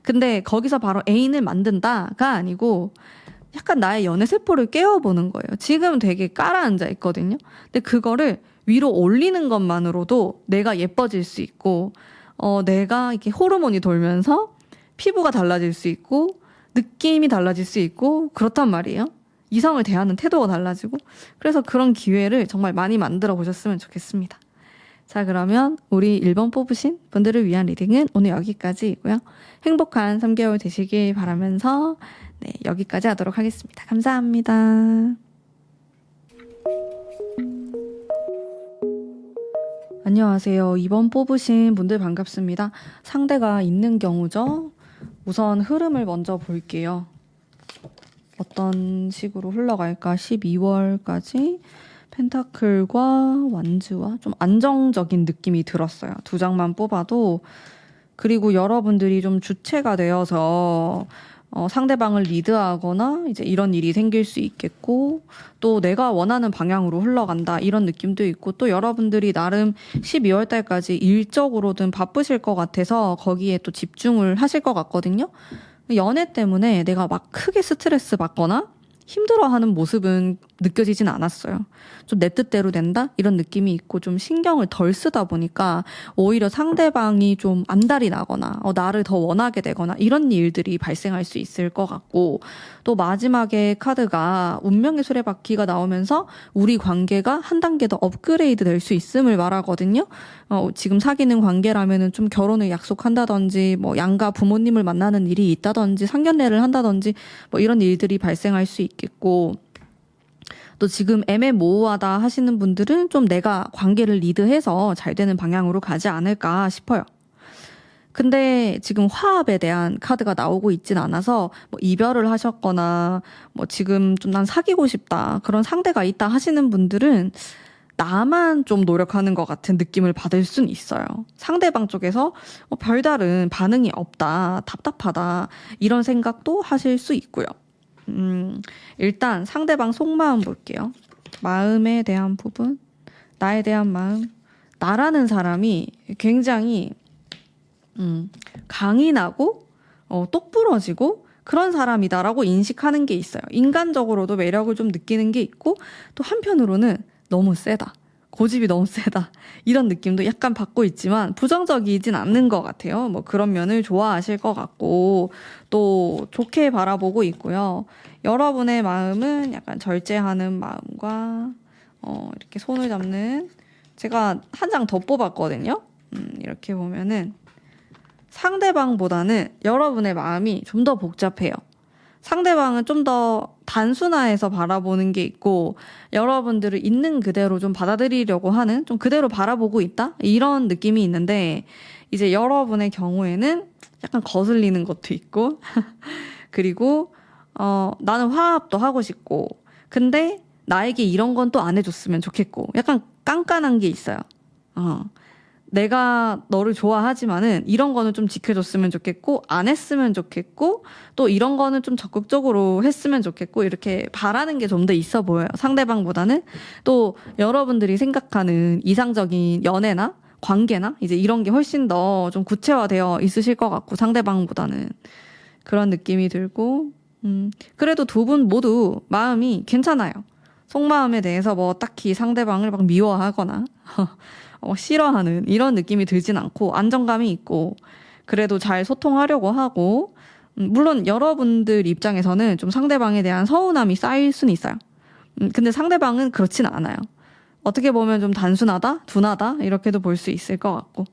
근데 거기서 바로 애인을 만든다가 아니고 약간 나의 연애 세포를 깨워보는 거예요. 지금 되게 깔아앉아 있거든요. 근데 그거를 위로 올리는 것만으로도 내가 예뻐질 수 있고 내가 이렇게 호르몬이 돌면서 피부가 달라질 수 있고 느낌이 달라질 수 있고 그렇단 말이에요. 이성을 대하는 태도가 달라지고 그래서 그런 기회를 정말 많이 만들어 보셨으면 좋겠습니다. 자, 그러면 우리 1번 뽑으신 분들을 위한 리딩은 오늘 여기까지이고요. 행복한 3개월 되시길 바라면서 네, 여기까지 하도록 하겠습니다. 감사합니다. 안녕하세요. 2번 뽑으신 분들 반갑습니다. 상대가 있는 경우죠. 우선 흐름을 먼저 볼게요. 어떤 식으로 흘러갈까? 12월까지 펜타클과 완즈와 좀 안정적인 느낌이 들었어요. 두 장만 뽑아도. 그리고 여러분들이 좀 주체가 되어서 상대방을 리드하거나 이제 이런 일이 생길 수 있겠고, 또 내가 원하는 방향으로 흘러간다 이런 느낌도 있고, 또 여러분들이 나름 12월 달까지 일적으로든 바쁘실 것 같아서 거기에 또 집중을 하실 것 같거든요. 연애 때문에 내가 막 크게 스트레스 받거나 힘들어하는 모습은 느껴지진 않았어요. 좀 내 뜻대로 된다? 이런 느낌이 있고 좀 신경을 덜 쓰다 보니까 오히려 상대방이 좀 안달이 나거나 나를 더 원하게 되거나 이런 일들이 발생할 수 있을 것 같고, 또 마지막에 카드가 운명의 수레바퀴가 나오면서 우리 관계가 한 단계 더 업그레이드 될 수 있음을 말하거든요. 지금 사귀는 관계라면은 좀 결혼을 약속한다든지 뭐 양가 부모님을 만나는 일이 있다든지 상견례를 한다든지 뭐 이런 일들이 발생할 수 있겠고, 또 지금 애매모호하다 하시는 분들은 좀 내가 관계를 리드해서 잘 되는 방향으로 가지 않을까 싶어요. 근데 지금 화합에 대한 카드가 나오고 있진 않아서 뭐 이별을 하셨거나 뭐 지금 좀 난 사귀고 싶다 그런 상대가 있다 하시는 분들은 나만 좀 노력하는 것 같은 느낌을 받을 순 있어요. 상대방 쪽에서 별다른 반응이 없다, 답답하다 이런 생각도 하실 수 있고요. 일단 상대방 속마음 볼게요. 마음에 대한 부분, 나에 대한 마음. 나라는 사람이 굉장히 강인하고 똑부러지고 그런 사람이다라고 인식하는 게 있어요. 인간적으로도 매력을 좀 느끼는 게 있고, 또 한편으로는 너무 세다, 고집이 너무 세다 이런 느낌도 약간 받고 있지만 부정적이진 않는 것 같아요. 뭐 그런 면을 좋아하실 것 같고 또 좋게 바라보고 있고요. 여러분의 마음은 약간 절제하는 마음과 이렇게 손을 잡는, 제가 한 장 더 뽑았거든요. 이렇게 보면은 상대방보다는 여러분의 마음이 좀 더 복잡해요. 상대방은 좀 더 단순화해서 바라보는 게 있고, 여러분들을 있는 그대로 좀 받아들이려고 하는, 좀 그대로 바라보고 있다? 이런 느낌이 있는데, 이제 여러분의 경우에는 약간 거슬리는 것도 있고, 그리고, 나는 화합도 하고 싶고, 근데 나에게 이런 건 또 안 해줬으면 좋겠고, 약간 깐깐한 게 있어요. 내가 너를 좋아하지만은 이런 거는 좀 지켜줬으면 좋겠고 안 했으면 좋겠고 또 이런 거는 좀 적극적으로 했으면 좋겠고 이렇게 바라는 게 좀 더 있어 보여요. 상대방보다는. 또 여러분들이 생각하는 이상적인 연애나 관계나 이제 이런 게 훨씬 더 좀 구체화되어 있으실 것 같고 상대방보다는 그런 느낌이 들고, 그래도 두 분 모두 마음이 괜찮아요. 속마음에 대해서 뭐 딱히 상대방을 막 미워하거나 싫어하는 이런 느낌이 들진 않고 안정감이 있고, 그래도 잘 소통하려고 하고, 물론 여러분들 입장에서는 좀 상대방에 대한 서운함이 쌓일 수는 있어요. 근데 상대방은 그렇진 않아요. 어떻게 보면 좀 단순하다, 둔하다 이렇게도 볼 수 있을 것 같고,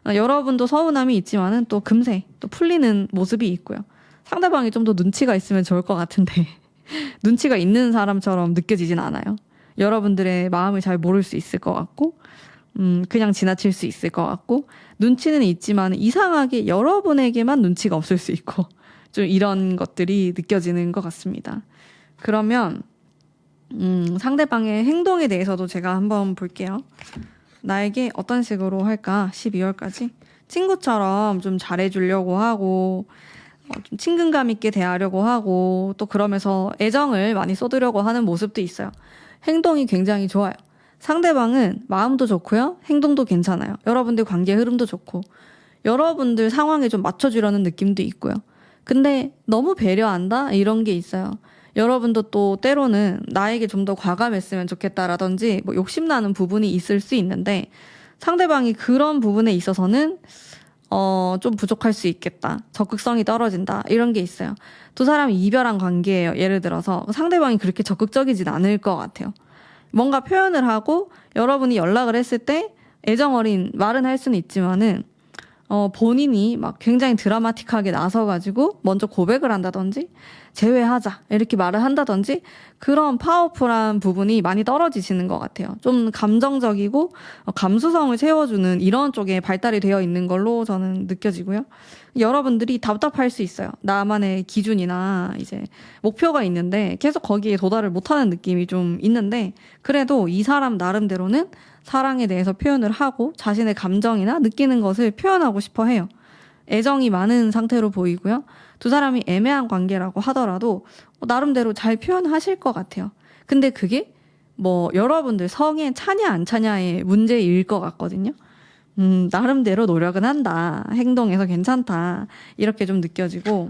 여러분도 서운함이 있지만은 또 금세 또 풀리는 모습이 있고요. 상대방이 좀 더 눈치가 있으면 좋을 것 같은데 눈치가 있는 사람처럼 느껴지진 않아요. 여러분들의 마음을 잘 모를 수 있을 것 같고, 그냥 지나칠 수 있을 것 같고, 눈치는 있지만 이상하게 여러분에게만 눈치가 없을 수 있고, 좀 이런 것들이 느껴지는 것 같습니다. 그러면 상대방의 행동에 대해서도 제가 한번 볼게요. 나에게 어떤 식으로 할까? 12월까지 친구처럼 좀 잘해주려고 하고, 좀 친근감 있게 대하려고 하고, 또 그러면서 애정을 많이 쏟으려고 하는 모습도 있어요. 행동이 굉장히 좋아요. 상대방은 마음도 좋고요, 행동도 괜찮아요. 여러분들 관계 흐름도 좋고, 여러분들 상황에 좀 맞춰주려는 느낌도 있고요. 근데 너무 배려한다? 이런 게 있어요. 여러분도 또 때로는 나에게 좀 더 과감했으면 좋겠다라든지 뭐 욕심나는 부분이 있을 수 있는데, 상대방이 그런 부분에 있어서는 좀 부족할 수 있겠다, 적극성이 떨어진다 이런 게 있어요. 두 사람이 이별한 관계예요. 예를 들어서 상대방이 그렇게 적극적이진 않을 것 같아요. 뭔가 표현을 하고 여러분이 연락을 했을 때 애정 어린 말은 할 수는 있지만은 본인이 막 굉장히 드라마틱하게 나서가지고 먼저 고백을 한다든지 재회하자 이렇게 말을 한다든지 그런 파워풀한 부분이 많이 떨어지시는 것 같아요. 좀 감정적이고 감수성을 채워주는 이런 쪽에 발달이 되어 있는 걸로 저는 느껴지고요. 여러분들이 답답할 수 있어요. 나만의 기준이나 이제 목표가 있는데 계속 거기에 도달을 못하는 느낌이 좀 있는데, 그래도 이 사람 나름대로는 사랑에 대해서 표현을 하고 자신의 감정이나 느끼는 것을 표현하고 싶어 해요. 애정이 많은 상태로 보이고요. 두 사람이 애매한 관계라고 하더라도 나름대로 잘 표현하실 것 같아요. 근데 그게 뭐 여러분들 성에 차냐 안 차냐의 문제일 것 같거든요. 나름대로 노력은 한다. 행동에서 괜찮다. 이렇게 좀 느껴지고,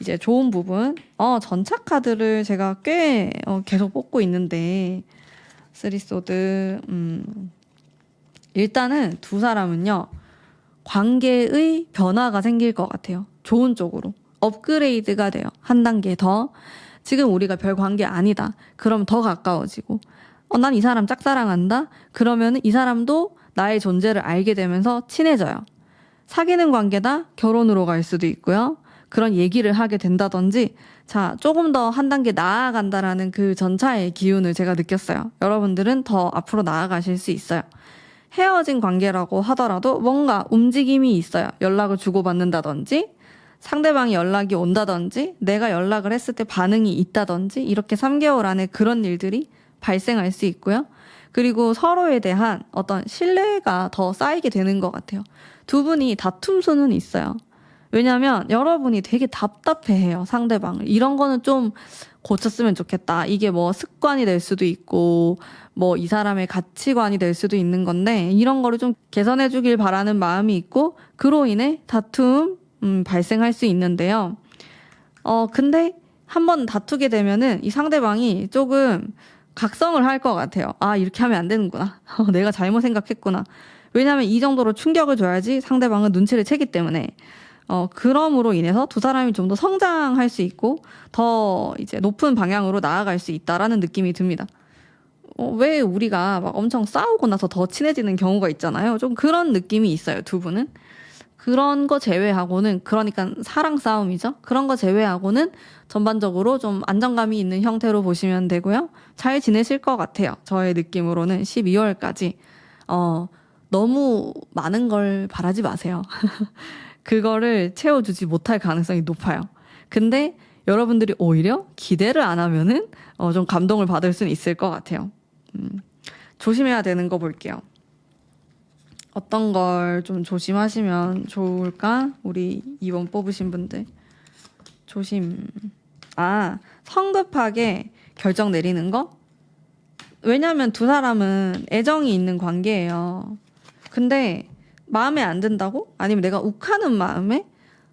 이제 좋은 부분. 전차 카드를 제가 꽤 계속 뽑고 있는데, 쓰리소드, 일단은 두 사람은요, 관계의 변화가 생길 것 같아요. 좋은 쪽으로. 업그레이드가 돼요. 한 단계 더. 지금 우리가 별 관계 아니다. 그럼 더 가까워지고. 난 이 사람 짝사랑한다? 그러면 이 사람도 나의 존재를 알게 되면서 친해져요. 사귀는 관계다? 결혼으로 갈 수도 있고요. 그런 얘기를 하게 된다든지, 자, 조금 더 한 단계 나아간다라는 그 전차의 기운을 제가 느꼈어요. 여러분들은 더 앞으로 나아가실 수 있어요. 헤어진 관계라고 하더라도 뭔가 움직임이 있어요. 연락을 주고받는다든지, 상대방이 연락이 온다든지, 내가 연락을 했을 때 반응이 있다든지, 이렇게 3개월 안에 그런 일들이 발생할 수 있고요. 그리고 서로에 대한 어떤 신뢰가 더 쌓이게 되는 것 같아요. 두 분이 다툼 수는 있어요. 왜냐면 여러분이 되게 답답해해요, 상대방을. 이런 거는 좀 고쳤으면 좋겠다. 이게 뭐 습관이 될 수도 있고, 뭐 이 사람의 가치관이 될 수도 있는 건데, 이런 거를 좀 개선해 주길 바라는 마음이 있고, 그로 인해 다툼, 발생할 수 있는데요. 근데 한번 다투게 되면은 이 상대방이 조금 각성을 할 것 같아요. 아, 이렇게 하면 안 되는구나. 내가 잘못 생각했구나. 왜냐하면 이 정도로 충격을 줘야지 상대방은 눈치를 채기 때문에. 그럼으로 인해서 두 사람이 좀 더 성장할 수 있고, 더 이제 높은 방향으로 나아갈 수 있다라는 느낌이 듭니다. 왜 우리가 막 엄청 싸우고 나서 더 친해지는 경우가 있잖아요. 좀 그런 느낌이 있어요, 두 분은. 그런 거 제외하고는, 그러니까 사랑 싸움이죠. 그런 거 제외하고는 전반적으로 좀 안정감이 있는 형태로 보시면 되고요. 잘 지내실 것 같아요. 저의 느낌으로는 12월까지. 너무 많은 걸 바라지 마세요. 그거를 채워주지 못할 가능성이 높아요. 근데 여러분들이 오히려 기대를 안 하면은 좀 감동을 받을 수는 있을 것 같아요. 조심해야 되는 거 볼게요. 어떤 걸 좀 조심하시면 좋을까? 우리 2번 뽑으신 분들. 성급하게 결정 내리는 거? 왜냐면 두 사람은 애정이 있는 관계예요. 근데 마음에 안 든다고? 아니면 내가 욱하는 마음에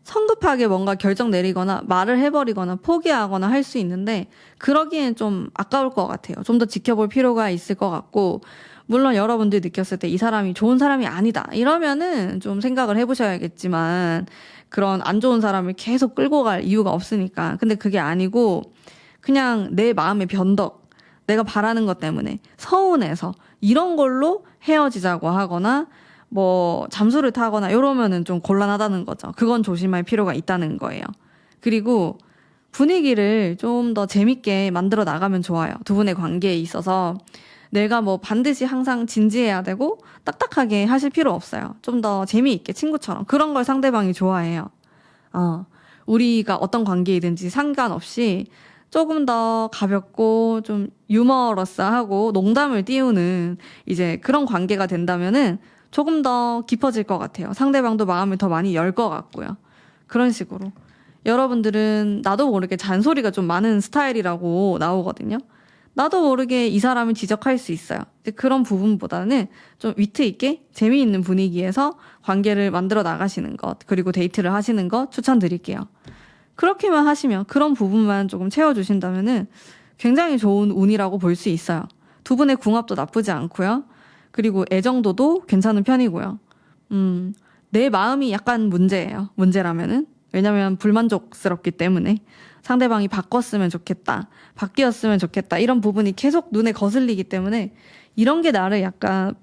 성급하게 뭔가 결정 내리거나 말을 해버리거나 포기하거나 할 수 있는데, 그러기엔 좀 아까울 것 같아요. 좀 더 지켜볼 필요가 있을 것 같고, 물론 여러분들이 느꼈을 때 이 사람이 좋은 사람이 아니다 이러면은 좀 생각을 해보셔야겠지만, 그런 안 좋은 사람을 계속 끌고 갈 이유가 없으니까. 근데 그게 아니고 그냥 내 마음의 변덕, 내가 바라는 것 때문에 서운해서 이런 걸로 헤어지자고 하거나 뭐 잠수를 타거나 이러면은 좀 곤란하다는 거죠. 그건 조심할 필요가 있다는 거예요. 그리고 분위기를 좀 더 재밌게 만들어 나가면 좋아요. 두 분의 관계에 있어서 내가 뭐 반드시 항상 진지해야 되고 딱딱하게 하실 필요 없어요. 좀 더 재미있게 친구처럼. 그런 걸 상대방이 좋아해요. 우리가 어떤 관계이든지 상관없이 조금 더 가볍고 좀 유머러스하고 농담을 띄우는 이제 그런 관계가 된다면은 조금 더 깊어질 것 같아요. 상대방도 마음을 더 많이 열 것 같고요. 그런 식으로. 여러분들은 나도 모르게 잔소리가 좀 많은 스타일이라고 나오거든요. 나도 모르게 이 사람을 지적할 수 있어요. 그런 부분보다는 좀 위트 있게 재미있는 분위기에서 관계를 만들어 나가시는 것, 그리고 데이트를 하시는 것 추천드릴게요. 그렇게만 하시면, 그런 부분만 조금 채워주신다면은 굉장히 좋은 운이라고 볼 수 있어요. 두 분의 궁합도 나쁘지 않고요. 그리고 애정도도 괜찮은 편이고요. 내 마음이 약간 문제예요. 문제라면은. 왜냐면 불만족스럽기 때문에. 상대방이 바꿨으면 좋겠다, 바뀌었으면 좋겠다, 이런 부분이 계속 눈에 거슬리기 때문에 이런 게 나를 약간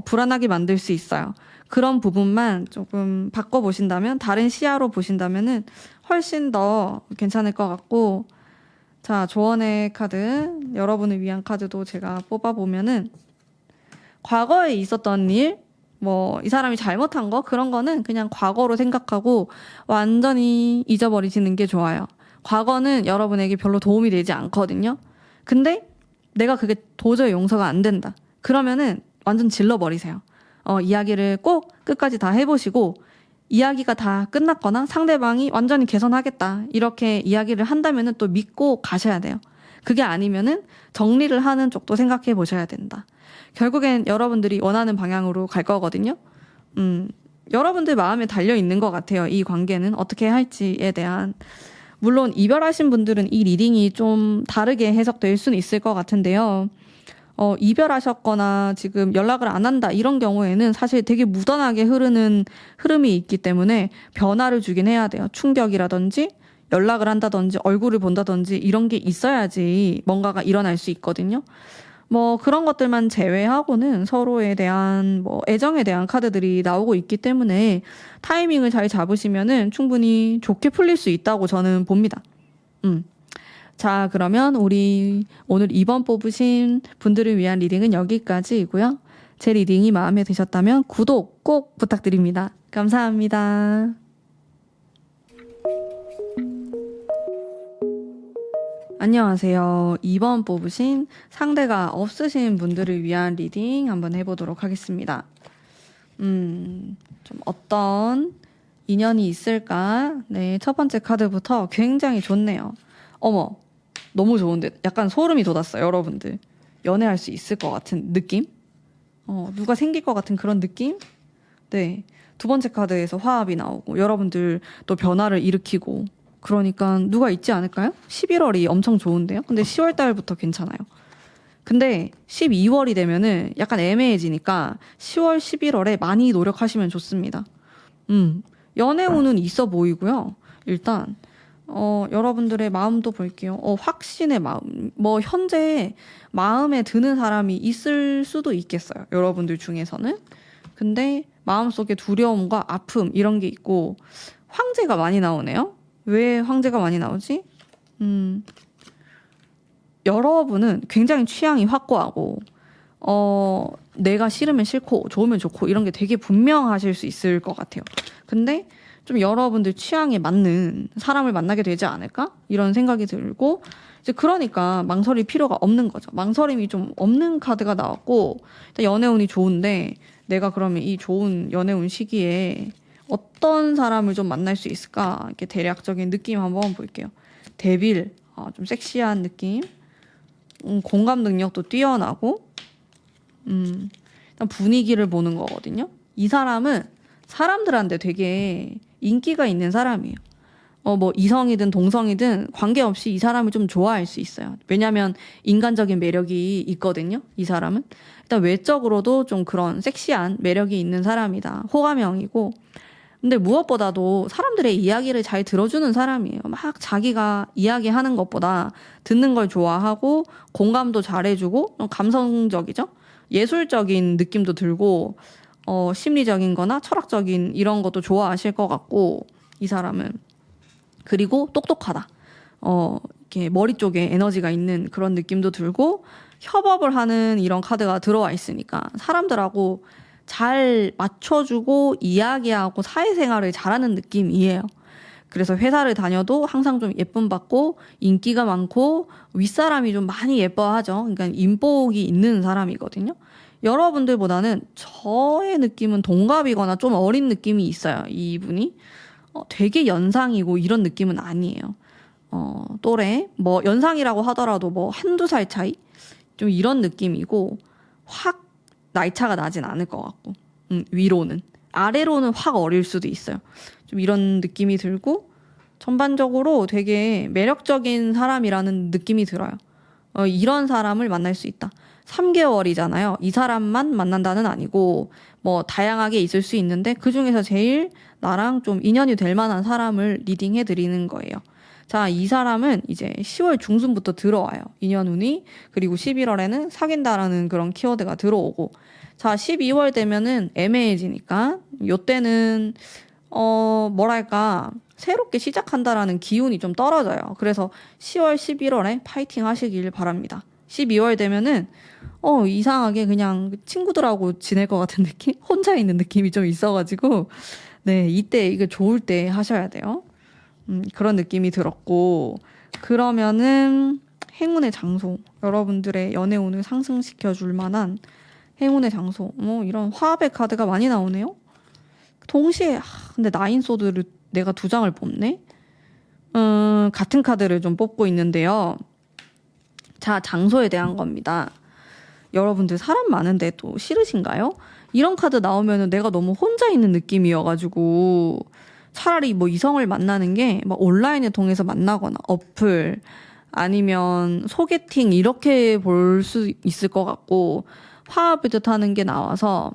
불안하게 만들 수 있어요. 그런 부분만 조금 바꿔보신다면, 다른 시야로 보신다면은 훨씬 더 괜찮을 것 같고, 자, 조언의 카드, 여러분을 위한 카드도 제가 뽑아보면은, 과거에 있었던 일, 뭐 이 사람이 잘못한 거, 그런 거는 그냥 과거로 생각하고 완전히 잊어버리시는 게 좋아요. 과거는 여러분에게 별로 도움이 되지 않거든요. 근데 내가 그게 도저히 용서가 안 된다. 그러면은 완전 질러버리세요. 이야기를 꼭 끝까지 다 해보시고, 이야기가 다 끝났거나 상대방이 완전히 개선하겠다 이렇게 이야기를 한다면은 또 믿고 가셔야 돼요. 그게 아니면은 정리를 하는 쪽도 생각해 보셔야 된다. 결국엔 여러분들이 원하는 방향으로 갈 거거든요. 여러분들 마음에 달려 있는 것 같아요. 이 관계는 어떻게 할지에 대한. 물론 이별하신 분들은 이 리딩이 좀 다르게 해석될 수는 있을 것 같은데요. 이별하셨거나 지금 연락을 안 한다 이런 경우에는 사실 되게 무던하게 흐르는 흐름이 있기 때문에 변화를 주긴 해야 돼요. 충격이라든지 연락을 한다든지 얼굴을 본다든지 이런 게 있어야지 뭔가가 일어날 수 있거든요. 뭐 그런 것들만 제외하고는 서로에 대한 뭐 애정에 대한 카드들이 나오고 있기 때문에 타이밍을 잘 잡으시면은 충분히 좋게 풀릴 수 있다고 저는 봅니다. 자, 그러면 우리 오늘 2번 뽑으신 분들을 위한 리딩은 여기까지이고요. 제 리딩이 마음에 드셨다면 구독 꼭 부탁드립니다. 감사합니다. 안녕하세요. 2번 뽑으신 상대가 없으신 분들을 위한 리딩 한번 해보도록 하겠습니다. 좀 어떤 인연이 있을까? 네, 첫 번째 카드부터 굉장히 좋네요. 어머, 너무 좋은데 약간 소름이 돋았어요, 여러분들. 연애할 수 있을 것 같은 느낌? 누가 생길 것 같은 그런 느낌? 네, 두 번째 카드에서 화합이 나오고 여러분들 또 변화를 일으키고 그러니까 누가 있지 않을까요? 11월이 엄청 좋은데요? 근데 10월 달부터 괜찮아요. 근데 12월이 되면은 약간 애매해지니까 10월, 11월에 많이 노력하시면 좋습니다. 연애운은 있어 보이고요. 일단 여러분들의 마음도 볼게요. 확신의 마음. 뭐 현재 마음에 드는 사람이 있을 수도 있겠어요. 여러분들 중에서는. 근데 마음속에 두려움과 아픔 이런 게 있고 황제가 많이 나오네요. 왜 황제가 많이 나오지? 여러분은 굉장히 취향이 확고하고 내가 싫으면 싫고 좋으면 좋고 이런 게 되게 분명하실 수 있을 것 같아요. 근데 좀 여러분들 취향에 맞는 사람을 만나게 되지 않을까? 이런 생각이 들고 이제 그러니까 망설일 필요가 없는 거죠. 망설임이 좀 없는 카드가 나왔고 일단 연애운이 좋은데 내가 그러면 이 좋은 연애운 시기에 어떤 사람을 좀 만날 수 있을까? 이렇게 대략적인 느낌 한번 볼게요. 데빌, 좀 섹시한 느낌. 공감 능력도 뛰어나고, 일단 분위기를 보는 거거든요. 이 사람은 사람들한테 되게 인기가 있는 사람이에요. 뭐 이성이든 동성이든 관계없이 이 사람을 좀 좋아할 수 있어요. 왜냐하면 인간적인 매력이 있거든요. 이 사람은. 일단 외적으로도 좀 그런 섹시한 매력이 있는 사람이다. 호감형이고. 근데 무엇보다도 사람들의 이야기를 잘 들어주는 사람이에요. 막 자기가 이야기하는 것보다 듣는 걸 좋아하고 공감도 잘해주고 감성적이죠. 예술적인 느낌도 들고 심리적인 거나 철학적인 이런 것도 좋아하실 것 같고 이 사람은. 그리고 똑똑하다. 이렇게 머리 쪽에 에너지가 있는 그런 느낌도 들고 협업을 하는 이런 카드가 들어와 있으니까 사람들하고 잘 맞춰주고 이야기하고 사회생활을 잘하는 느낌이에요. 그래서 회사를 다녀도 항상 좀 예쁨 받고 인기가 많고 윗사람이 좀 많이 예뻐하죠. 그러니까 인복이 있는 사람이거든요. 여러분들보다는 저의 느낌은 동갑이거나 좀 어린 느낌이 있어요. 이분이. 되게 연상이고 이런 느낌은 아니에요. 또래 뭐 연상이라고 하더라도 뭐 한두 살 차이 좀 이런 느낌이고 확 나이 차가 나진 않을 것 같고 위로는 아래로는 확 어릴 수도 있어요. 좀 이런 느낌이 들고 전반적으로 되게 매력적인 사람이라는 느낌이 들어요. 이런 사람을 만날 수 있다. 3개월이잖아요. 이 사람만 만난다는 아니고 뭐 다양하게 있을 수 있는데 그중에서 제일 나랑 좀 인연이 될 만한 사람을 리딩해 드리는 거예요. 자, 이 사람은 이제 10월 중순부터 들어와요. 인연운이. 그리고 11월에는 사귄다라는 그런 키워드가 들어오고. 자, 12월 되면은 애매해지니까 요때는 뭐랄까 새롭게 시작한다라는 기운이 좀 떨어져요. 그래서 10월, 11월에 파이팅 하시길 바랍니다. 12월 되면은 이상하게 그냥 친구들하고 지낼 것 같은 느낌? 혼자 있는 느낌이 좀 있어가지고 네, 이때 이게 좋을 때 하셔야 돼요. 그런 느낌이 들었고 그러면은 행운의 장소 여러분들의 연애운을 상승시켜 줄 만한 행운의 장소 이런 화합의 카드가 많이 나오네요. 동시에 근데 나인소드를 내가 2장을 뽑네. 같은 카드를 좀 뽑고 있는데요. 자, 장소에 대한 겁니다. 여러분들 사람 많은데 또 싫으신가요? 이런 카드 나오면은 내가 너무 혼자 있는 느낌이어가지고 차라리 뭐 이성을 만나는 게 막 온라인을 통해서 만나거나 어플 아니면 소개팅 이렇게 볼 수 있을 것 같고 화합을 하는 게 나와서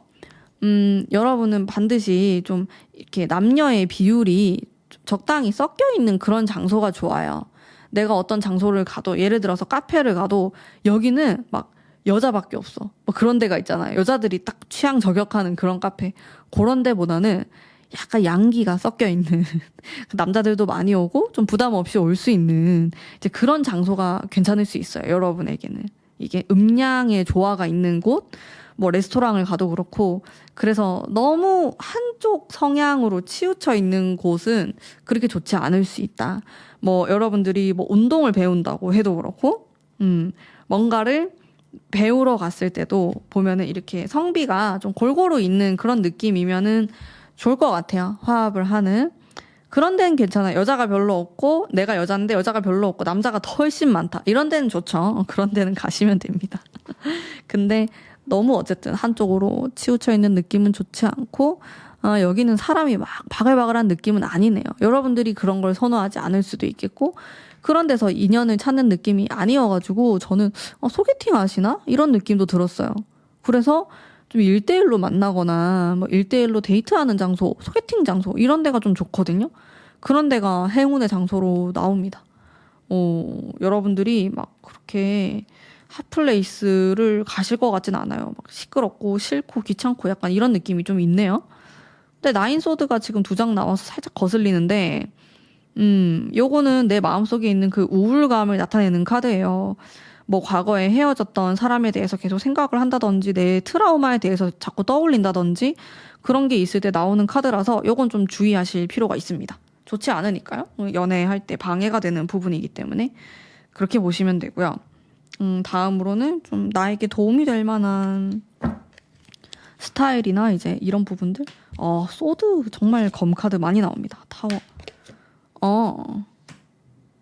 여러분은 반드시 좀 이렇게 남녀의 비율이 적당히 섞여 있는 그런 장소가 좋아요. 내가 어떤 장소를 가도 예를 들어서 카페를 가도 여기는 막 여자밖에 없어. 뭐 그런 데가 있잖아요. 여자들이 딱 취향 저격하는 그런 카페. 그런 데보다는 약간 양기가 섞여 있는 남자들도 많이 오고 좀 부담 없이 올 수 있는 이제 그런 장소가 괜찮을 수 있어요. 여러분에게는. 이게 음량의 조화가 있는 곳, 뭐 레스토랑을 가도 그렇고 그래서 너무 한쪽 성향으로 치우쳐 있는 곳은 그렇게 좋지 않을 수 있다. 뭐 여러분들이 뭐 운동을 배운다고 해도 그렇고 뭔가를 배우러 갔을 때도 보면은 이렇게 성비가 좀 골고루 있는 그런 느낌이면은 좋을 것 같아요. 화합을 하는. 그런 데는 괜찮아요. 여자가 별로 없고 내가 여자인데 여자가 별로 없고 남자가 더 훨씬 많다. 이런 데는 좋죠. 그런 데는 가시면 됩니다. 근데 너무 어쨌든 한쪽으로 치우쳐 있는 느낌은 좋지 않고 여기는 사람이 막 바글바글한 느낌은 아니네요. 여러분들이 그런 걸 선호하지 않을 수도 있겠고 그런 데서 인연을 찾는 느낌이 아니어가지고 저는 소개팅 하시나? 이런 느낌도 들었어요. 그래서 좀 1대1로 만나거나 뭐 1대1로 데이트하는 장소, 소개팅 장소 이런 데가 좀 좋거든요. 그런 데가 행운의 장소로 나옵니다. 여러분들이 막 그렇게 핫플레이스를 가실 것 같진 않아요. 막 시끄럽고 싫고 귀찮고 약간 이런 느낌이 좀 있네요. 근데 나인소드가 지금 2장 나와서 살짝 거슬리는데 요거는 내 마음속에 있는 그 우울감을 나타내는 카드예요. 뭐 과거에 헤어졌던 사람에 대해서 계속 생각을 한다든지 내 트라우마에 대해서 자꾸 떠올린다든지 그런 게 있을 때 나오는 카드라서 요건 좀 주의하실 필요가 있습니다. 좋지 않으니까요. 연애할 때 방해가 되는 부분이기 때문에 그렇게 보시면 되고요. 다음으로는 좀 나에게 도움이 될 만한 스타일이나 이제 이런 부분들. 소드 정말 검 카드 많이 나옵니다. 타워.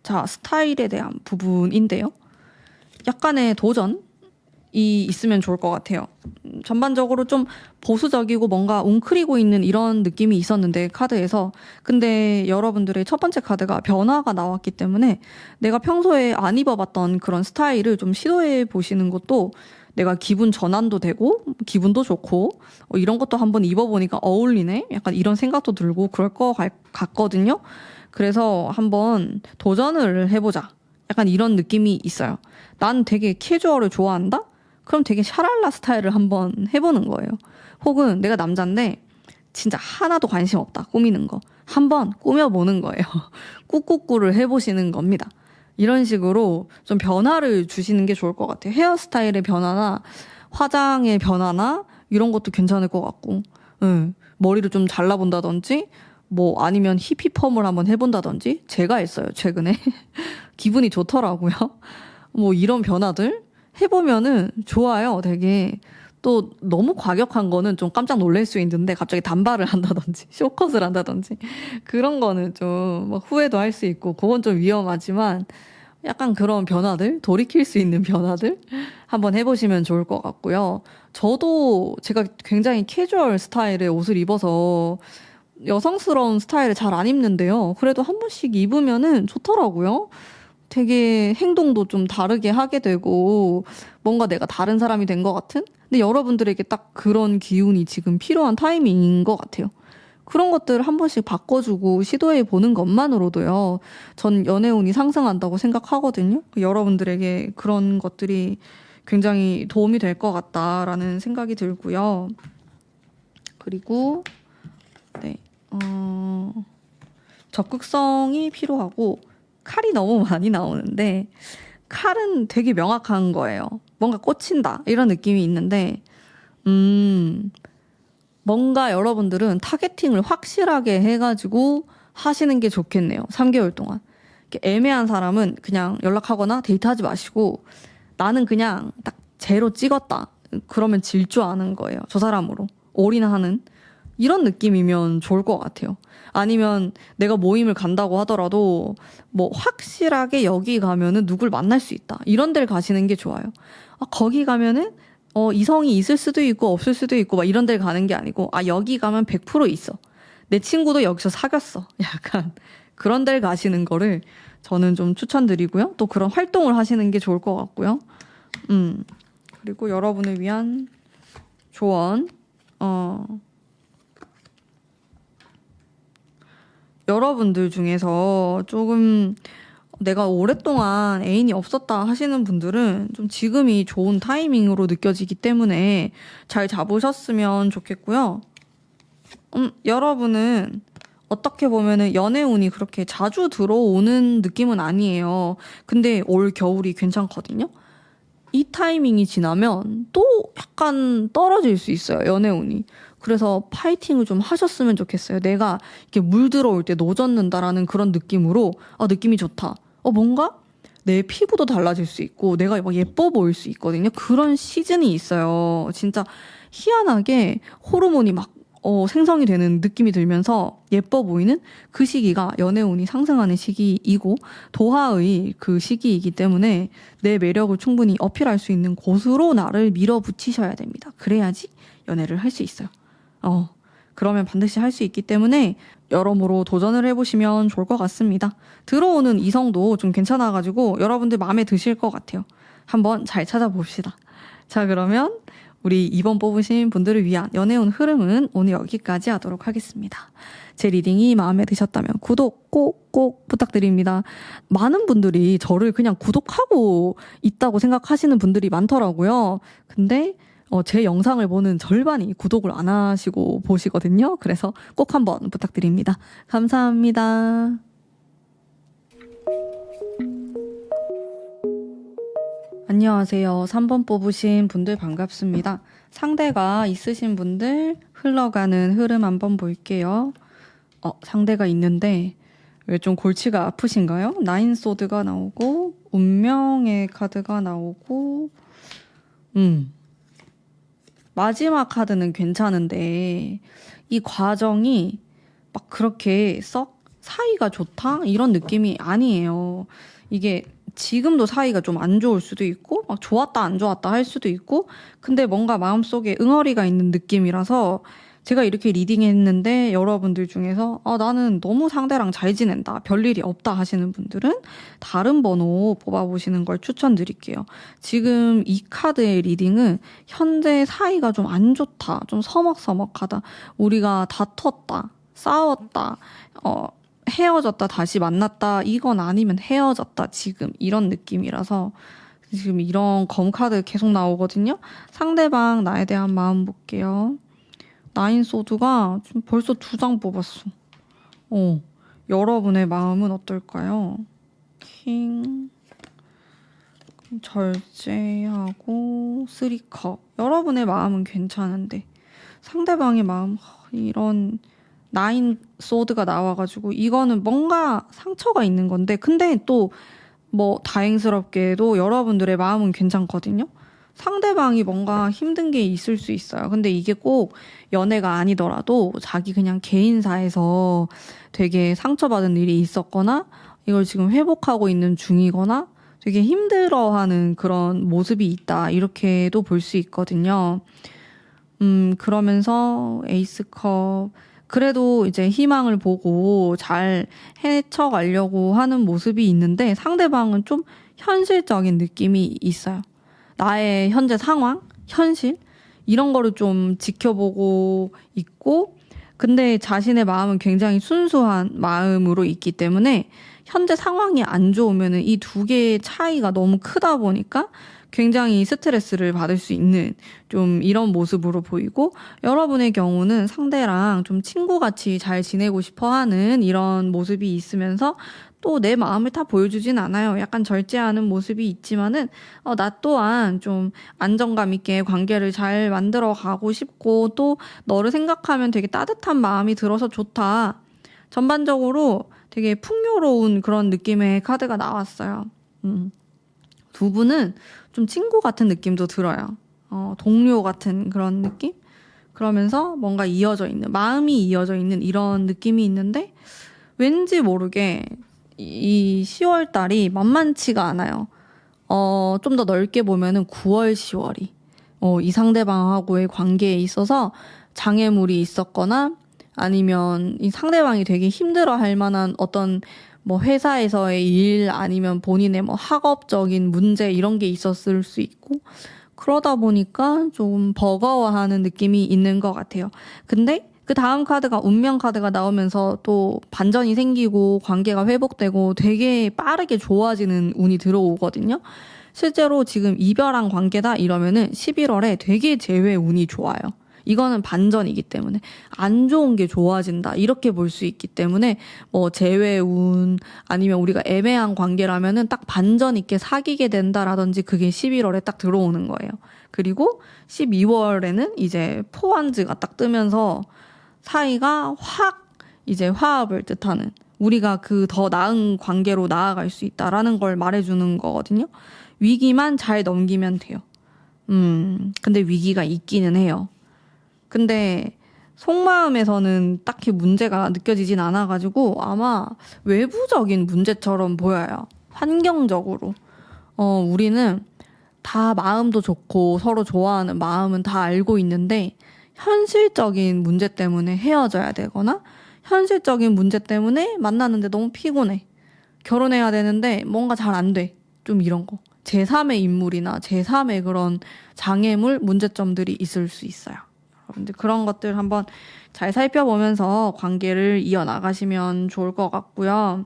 자, 스타일에 대한 부분인데요. 약간의 도전이 있으면 좋을 것 같아요. 전반적으로 좀 보수적이고 뭔가 웅크리고 있는 이런 느낌이 있었는데 카드에서 근데 여러분들의 첫 번째 카드가 변화가 나왔기 때문에 내가 평소에 안 입어봤던 그런 스타일을 좀 시도해 보시는 것도 내가 기분 전환도 되고 기분도 좋고 이런 것도 한번 입어보니까 어울리네 약간 이런 생각도 들고 그럴 것 같거든요. 그래서 한번 도전을 해보자 약간 이런 느낌이 있어요. 난 되게 캐주얼을 좋아한다? 그럼 되게 샤랄라 스타일을 한번 해보는 거예요. 혹은 내가 남잔데 진짜 하나도 관심 없다. 꾸미는 거. 한번 꾸며보는 거예요. 꾸꾸꾸를 해보시는 겁니다. 이런 식으로 좀 변화를 주시는 게 좋을 것 같아요. 헤어스타일의 변화나 화장의 변화나 이런 것도 괜찮을 것 같고 머리를 좀 잘라본다든지 뭐 아니면 히피펌을 한번 해본다든지 제가 했어요. 최근에. 기분이 좋더라고요. 뭐 이런 변화들 해보면은 좋아요. 되게 또 너무 과격한 거는 좀 깜짝 놀랄 수 있는데 갑자기 단발을 한다든지 쇼컷을 한다든지 그런 거는 좀 후회도 할 수 있고 그건 좀 위험하지만 약간 그런 변화들 돌이킬 수 있는 변화들 한번 해보시면 좋을 것 같고요. 저도 제가 굉장히 캐주얼 스타일의 옷을 입어서 여성스러운 스타일을 잘 안 입는데요. 그래도 한 번씩 입으면은 좋더라고요. 되게 행동도 좀 다르게 하게 되고 뭔가 내가 다른 사람이 된 것 같은? 근데 여러분들에게 딱 그런 기운이 지금 필요한 타이밍인 것 같아요. 그런 것들을 한 번씩 바꿔주고 시도해 보는 것만으로도요. 전 연애운이 상승한다고 생각하거든요. 여러분들에게 그런 것들이 굉장히 도움이 될 것 같다라는 생각이 들고요. 그리고 네, 적극성이 필요하고 칼이 너무 많이 나오는데 칼은 되게 명확한 거예요. 뭔가 꽂힌다 이런 느낌이 있는데 뭔가 여러분들은 타겟팅을 확실하게 해가지고 하시는 게 좋겠네요. 3개월 동안. 애매한 사람은 그냥 연락하거나 데이트하지 마시고 나는 그냥 딱 제로 찍었다. 그러면 질 줄 아는 거예요. 저 사람으로. 올인하는. 이런 느낌이면 좋을 것 같아요. 아니면 내가 모임을 간다고 하더라도 뭐 확실하게 여기 가면은 누굴 만날 수 있다. 이런 데를 가시는 게 좋아요. 거기 가면은 이성이 있을 수도 있고 없을 수도 있고 막 이런 데를 가는 게 아니고 여기 가면 100% 있어. 내 친구도 여기서 사귀었어. 약간 그런 데를 가시는 거를 저는 좀 추천드리고요. 또 그런 활동을 하시는 게 좋을 것 같고요. 그리고 여러분을 위한 조언. 여러분들 중에서 조금 내가 오랫동안 애인이 없었다 하시는 분들은 좀 지금이 좋은 타이밍으로 느껴지기 때문에 잘 잡으셨으면 좋겠고요. 여러분은 어떻게 보면은 연애운이 그렇게 자주 들어오는 느낌은 아니에요. 근데 올 겨울이 괜찮거든요. 이 타이밍이 지나면 또 약간 떨어질 수 있어요, 연애운이. 그래서 파이팅을 좀 하셨으면 좋겠어요. 내가 이렇게 물 들어올 때 노젓는다라는 그런 느낌으로, 느낌이 좋다. 뭔가 내 피부도 달라질 수 있고, 내가 막 예뻐 보일 수 있거든요. 그런 시즌이 있어요. 진짜 희한하게 호르몬이 막 생성이 되는 느낌이 들면서 예뻐 보이는 그 시기가 연애운이 상승하는 시기이고 도하의 그 시기이기 때문에 내 매력을 충분히 어필할 수 있는 곳으로 나를 밀어붙이셔야 됩니다. 그래야지 연애를 할 수 있어요. 그러면 반드시 할 수 있기 때문에 여러모로 도전을 해보시면 좋을 것 같습니다. 들어오는 이성도 좀 괜찮아가지고 여러분들 마음에 드실 것 같아요. 한번 잘 찾아봅시다. 자, 그러면 우리 이번 뽑으신 분들을 위한 연애운 흐름은 오늘 여기까지 하도록 하겠습니다. 제 리딩이 마음에 드셨다면 구독 꼭 부탁드립니다. 많은 분들이 저를 그냥 구독하고 있다고 생각하시는 분들이 많더라고요. 근데 제 영상을 보는 절반이 구독을 안 하시고 보시거든요. 그래서 꼭 한번 부탁드립니다. 감사합니다. 안녕하세요. 3번 뽑으신 분들 반갑습니다. 상대가 있으신 분들 흘러가는 흐름 한번 볼게요. 상대가 있는데 왜 좀 골치가 아프신가요? 나인 소드가 나오고 운명의 카드가 나오고 마지막 카드는 괜찮은데 이 과정이 막 그렇게 썩 사이가 좋다? 이런 느낌이 아니에요. 이게 지금도 사이가 좀 안 좋을 수도 있고 막 좋았다 안 좋았다 할 수도 있고 근데 뭔가 마음속에 응어리가 있는 느낌이라서 제가 이렇게 리딩했는데 여러분들 중에서 나는 너무 상대랑 잘 지낸다 별일이 없다 하시는 분들은 다른 번호 뽑아보시는 걸 추천드릴게요. 지금 이 카드의 리딩은 현재 사이가 좀 안 좋다 좀 서먹서먹하다 우리가 다퉜다 싸웠다 헤어졌다 다시 만났다 이건 아니면 헤어졌다 지금 이런 느낌이라서 지금 이런 검 카드 계속 나오거든요. 상대방 나에 대한 마음 볼게요. 나인 소드가 지금 벌써 2장 뽑았어. 여러분의 마음은 어떨까요? 킹 절제하고 3컵 여러분의 마음은 괜찮은데 상대방의 마음 이런 나인 소드가 나와가지고 이거는 뭔가 상처가 있는 건데 근데 또 뭐 다행스럽게도 여러분들의 마음은 괜찮거든요. 상대방이 뭔가 힘든 게 있을 수 있어요. 근데 이게 꼭 연애가 아니더라도 자기 그냥 개인사에서 되게 상처받은 일이 있었거나 이걸 지금 회복하고 있는 중이거나 되게 힘들어하는 그런 모습이 있다 이렇게도 볼 수 있거든요. 그러면서 에이스컵 그래도 이제 희망을 보고 잘 헤쳐가려고 하는 모습이 있는데 상대방은 좀 현실적인 느낌이 있어요. 나의 현재 상황, 현실 이런 거를 좀 지켜보고 있고 근데 자신의 마음은 굉장히 순수한 마음으로 있기 때문에 현재 상황이 안 좋으면 이 두 개의 차이가 너무 크다 보니까 굉장히 스트레스를 받을 수 있는 좀 이런 모습으로 보이고 여러분의 경우는 상대랑 좀 친구같이 잘 지내고 싶어 하는 이런 모습이 있으면서 또 내 마음을 다 보여주진 않아요. 약간 절제하는 모습이 있지만은 나 또한 좀 안정감 있게 관계를 잘 만들어 가고 싶고 또 너를 생각하면 되게 따뜻한 마음이 들어서 좋다. 전반적으로 되게 풍요로운 그런 느낌의 카드가 나왔어요. 두 분은 좀 친구 같은 느낌도 들어요. 동료 같은 그런 느낌? 그러면서 뭔가 이어져 있는, 마음이 이어져 있는 이런 느낌이 있는데 왠지 모르게 이 10월 달이 만만치가 않아요. 좀 더 넓게 보면은 9월, 10월이 이 상대방하고의 관계에 있어서 장애물이 있었거나 아니면 이 상대방이 되게 힘들어할 만한 어떤 뭐 회사에서의 일 아니면 본인의 뭐 학업적인 문제 이런 게 있었을 수 있고 그러다 보니까 좀 버거워하는 느낌이 있는 것 같아요. 근데 그 다음 카드가 운명 카드가 나오면서 또 반전이 생기고 관계가 회복되고 되게 빠르게 좋아지는 운이 들어오거든요. 실제로 지금 이별한 관계다 이러면은 11월에 되게 재회 운이 좋아요. 이거는 반전이기 때문에 안 좋은 게 좋아진다 이렇게 볼 수 있기 때문에 뭐 재회운 아니면 우리가 애매한 관계라면은 딱 반전 있게 사귀게 된다라든지 그게 11월에 딱 들어오는 거예요. 그리고 12월에는 이제 포완즈가 딱 뜨면서 사이가 확 이제 화합을 뜻하는 우리가 그 더 나은 관계로 나아갈 수 있다라는 걸 말해주는 거거든요. 위기만 잘 넘기면 돼요. 근데 위기가 있기는 해요. 근데 속마음에서는 딱히 문제가 느껴지진 않아가지고 아마 외부적인 문제처럼 보여요. 환경적으로. 우리는 다 마음도 좋고 서로 좋아하는 마음은 다 알고 있는데 현실적인 문제 때문에 헤어져야 되거나 현실적인 문제 때문에 만나는데 너무 피곤해. 결혼해야 되는데 뭔가 잘 안 돼. 좀 이런 거. 제3의 인물이나 제3의 그런 장애물, 문제점들이 있을 수 있어요. 여러분들 그런 것들 한번 잘 살펴보면서 관계를 이어나가시면 좋을 것 같고요.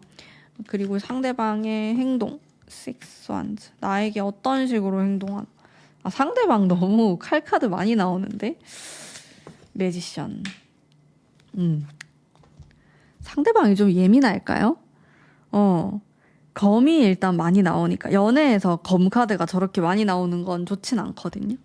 그리고 상대방의 행동, Six Wands. 나에게 어떤 식으로 행동한? 상대방 너무 칼카드 많이 나오는데? 매지션. 상대방이 좀 예민할까요? 검이 일단 많이 나오니까 연애에서 검 카드가 저렇게 많이 나오는 건 좋진 않거든요.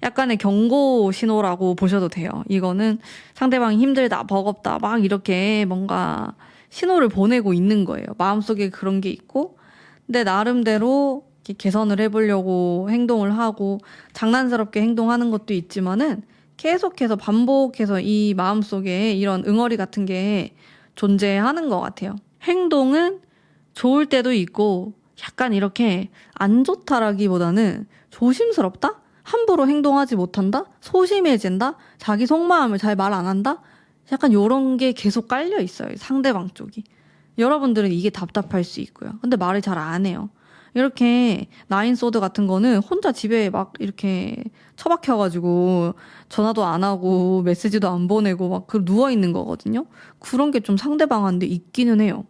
약간의 경고 신호라고 보셔도 돼요. 이거는 상대방이 힘들다, 버겁다, 막 이렇게 뭔가 신호를 보내고 있는 거예요. 마음속에 그런 게 있고, 근데 나름대로 이렇게 개선을 해보려고 행동을 하고 장난스럽게 행동하는 것도 있지만은 계속해서 반복해서 이 마음속에 이런 응어리 같은 게 존재하는 것 같아요. 행동은 좋을 때도 있고 약간 이렇게 안 좋다라기보다는 조심스럽다? 함부로 행동하지 못한다? 소심해진다? 자기 속마음을 잘 말 안 한다? 약간 요런 게 계속 깔려 있어요. 상대방 쪽이. 여러분들은 이게 답답할 수 있고요. 근데 말을 잘 안 해요. 이렇게 나인 소드 같은 거는 혼자 집에 막 이렇게 처박혀가지고 전화도 안 하고 메시지도 안 보내고 막 누워있는 거거든요. 그런 게 좀 상대방한테 있기는 해요.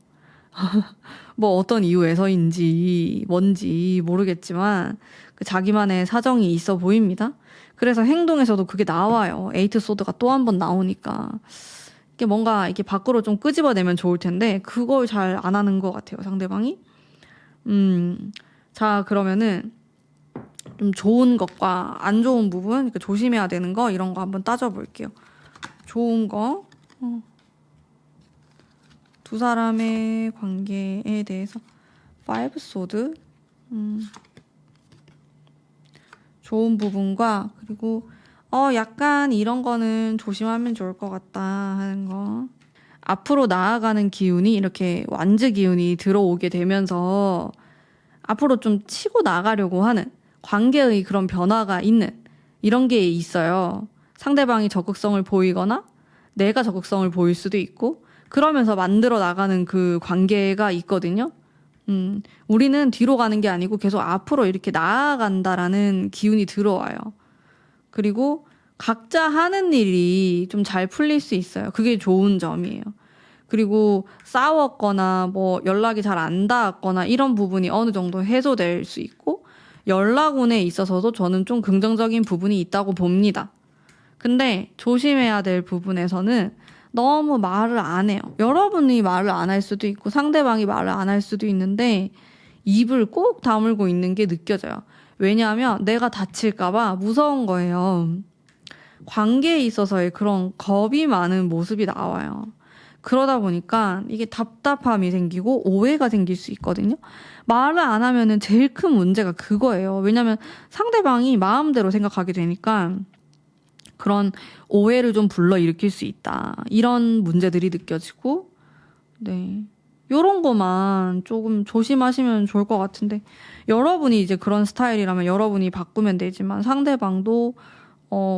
뭐 어떤 이유에서인지 뭔지 모르겠지만 그 자기만의 사정이 있어 보입니다. 그래서 행동에서도 그게 나와요. 에이트 소드가 또 한 번 나오니까 이게 뭔가 이렇게 밖으로 좀 끄집어내면 좋을 텐데 그걸 잘 안 하는 것 같아요. 상대방이. 자 그러면은 좀 좋은 것과 안 좋은 부분, 그러니까 조심해야 되는 거 이런 거 한번 따져볼게요. 좋은 거. 두 사람의 관계에 대해서 5 소드 좋은 부분과 그리고 약간 이런 거는 조심하면 좋을 것 같다 하는 거. 앞으로 나아가는 기운이 이렇게 완즈 기운이 들어오게 되면서 앞으로 좀 치고 나가려고 하는 관계의 그런 변화가 있는 이런 게 있어요. 상대방이 적극성을 보이거나 내가 적극성을 보일 수도 있고 그러면서 만들어 나가는 그 관계가 있거든요. 우리는 뒤로 가는 게 아니고 계속 앞으로 이렇게 나아간다라는 기운이 들어와요. 그리고 각자 하는 일이 좀 잘 풀릴 수 있어요. 그게 좋은 점이에요. 그리고 싸웠거나 뭐 연락이 잘 안 닿았거나 이런 부분이 어느 정도 해소될 수 있고 연락운에 있어서도 저는 좀 긍정적인 부분이 있다고 봅니다. 근데 조심해야 될 부분에서는 너무 말을 안 해요. 여러분이 말을 안 할 수도 있고 상대방이 말을 안 할 수도 있는데 입을 꼭 다물고 있는 게 느껴져요. 왜냐하면 내가 다칠까봐 무서운 거예요. 관계에 있어서의 그런 겁이 많은 모습이 나와요. 그러다 보니까 이게 답답함이 생기고 오해가 생길 수 있거든요. 말을 안 하면은 제일 큰 문제가 그거예요. 왜냐면 상대방이 마음대로 생각하게 되니까 그런 오해를 좀 불러일으킬 수 있다. 이런 문제들이 느껴지고, 네. 요런 거만 조금 조심하시면 좋을 것 같은데, 여러분이 이제 그런 스타일이라면 여러분이 바꾸면 되지만 상대방도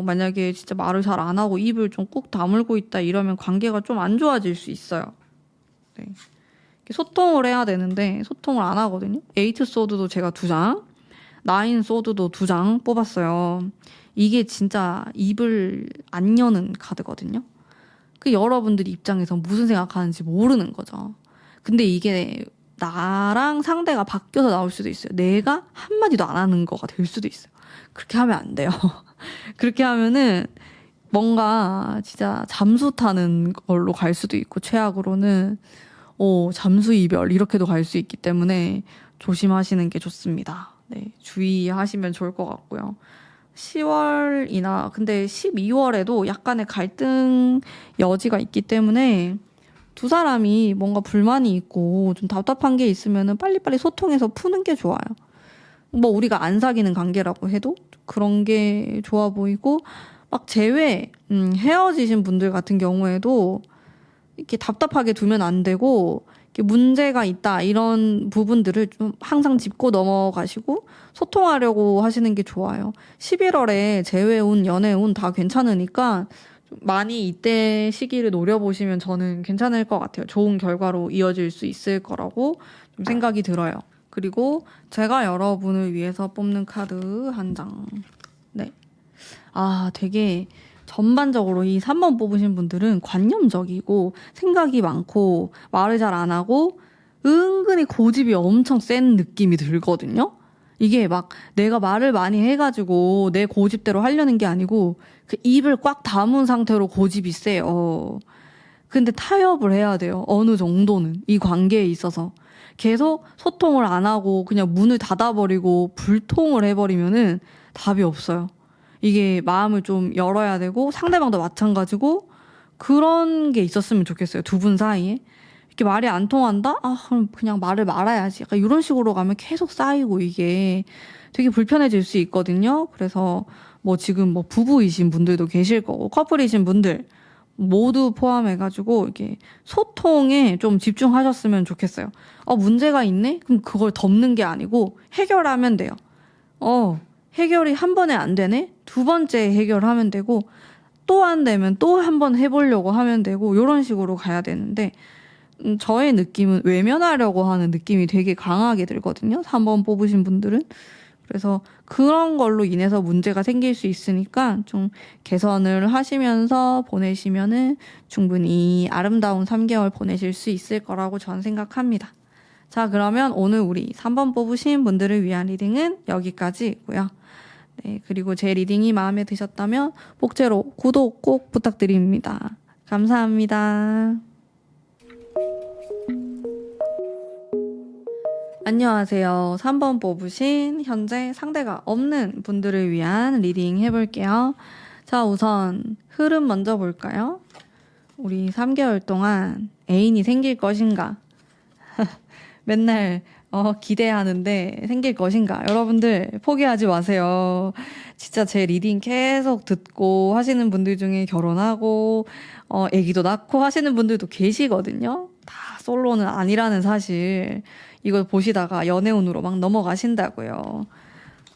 만약에 진짜 말을 잘 안 하고 입을 좀 꾹 다물고 있다 이러면 관계가 좀 안 좋아질 수 있어요. 네. 소통을 해야 되는데 소통을 안 하거든요. 에이트 소드도 제가 2장, 나인 소드도 2장 뽑았어요. 이게 진짜 입을 안 여는 카드거든요. 그 여러분들 입장에서 무슨 생각하는지 모르는 거죠. 근데 이게 나랑 상대가 바뀌어서 나올 수도 있어요. 내가 한마디도 안 하는 거가 될 수도 있어요. 그렇게 하면 안 돼요. 그렇게 하면은 뭔가 진짜 잠수 타는 걸로 갈 수도 있고, 최악으로는 잠수 이별 이렇게도 갈 수 있기 때문에 조심하시는 게 좋습니다. 네, 주의하시면 좋을 것 같고요. 10월이나 근데 12월에도 약간의 갈등 여지가 있기 때문에 두 사람이 뭔가 불만이 있고 좀 답답한 게 있으면은 빨리빨리 소통해서 푸는 게 좋아요. 뭐 우리가 안 사귀는 관계라고 해도 그런 게 좋아 보이고, 막 헤어지신 분들 같은 경우에도 이렇게 답답하게 두면 안 되고, 이렇게 문제가 있다 이런 부분들을 좀 항상 짚고 넘어가시고 소통하려고 하시는 게 좋아요. 11월에 재회운, 연애운 다 괜찮으니까 좀 많이 이때 시기를 노려보시면 저는 괜찮을 것 같아요. 좋은 결과로 이어질 수 있을 거라고 좀 생각이 들어요. 그리고 제가 여러분을 위해서 뽑는 카드 1장. 네. 되게 전반적으로 이 3번 뽑으신 분들은 관념적이고 생각이 많고 말을 잘 안 하고 은근히 고집이 엄청 센 느낌이 들거든요. 이게 막 내가 말을 많이 해가지고 내 고집대로 하려는 게 아니고 그 입을 꽉 다문 상태로 고집이 세요. 근데 타협을 해야 돼요. 어느 정도는 이 관계에 있어서. 계속 소통을 안 하고 그냥 문을 닫아버리고 불통을 해버리면은 답이 없어요. 이게 마음을 좀 열어야 되고 상대방도 마찬가지고 그런 게 있었으면 좋겠어요. 두 분 사이에. 이렇게 말이 안 통한다? 그럼 그냥 말을 말아야지. 약간 이런 식으로 가면 계속 쌓이고 이게 되게 불편해질 수 있거든요. 그래서 뭐 지금 뭐 부부이신 분들도 계실 거고 커플이신 분들 모두 포함해가지고 이렇게 소통에 좀 집중하셨으면 좋겠어요. 문제가 있네? 그럼 그걸 덮는 게 아니고 해결하면 돼요. 해결이 한 번에 안 되네? 2번째 해결하면 되고, 또 안 되면 또 한 번 해보려고 하면 되고, 이런 식으로 가야 되는데, 저의 느낌은 외면하려고 하는 느낌이 되게 강하게 들거든요. 3번 뽑으신 분들은. 그래서 그런 걸로 인해서 문제가 생길 수 있으니까 좀 개선을 하시면서 보내시면은 충분히 아름다운 3개월 보내실 수 있을 거라고 저는 생각합니다. 자, 그러면 오늘 우리 3번 뽑으신 분들을 위한 리딩은 여기까지고요. 네, 그리고 제 리딩이 마음에 드셨다면 복제로 구독 꼭 부탁드립니다. 감사합니다. 안녕하세요. 3번 뽑으신 현재 상대가 없는 분들을 위한 리딩 해볼게요. 자, 우선 흐름 먼저 볼까요? 우리 3개월 동안 애인이 생길 것인가? 맨날 기대하는데 생길 것인가? 여러분들 포기하지 마세요. 진짜 제 리딩 계속 듣고 하시는 분들 중에 결혼하고 아기도 낳고 하시는 분들도 계시거든요. 다 솔로는 아니라는 사실. 이걸 보시다가 연애운으로 막 넘어가신다고요.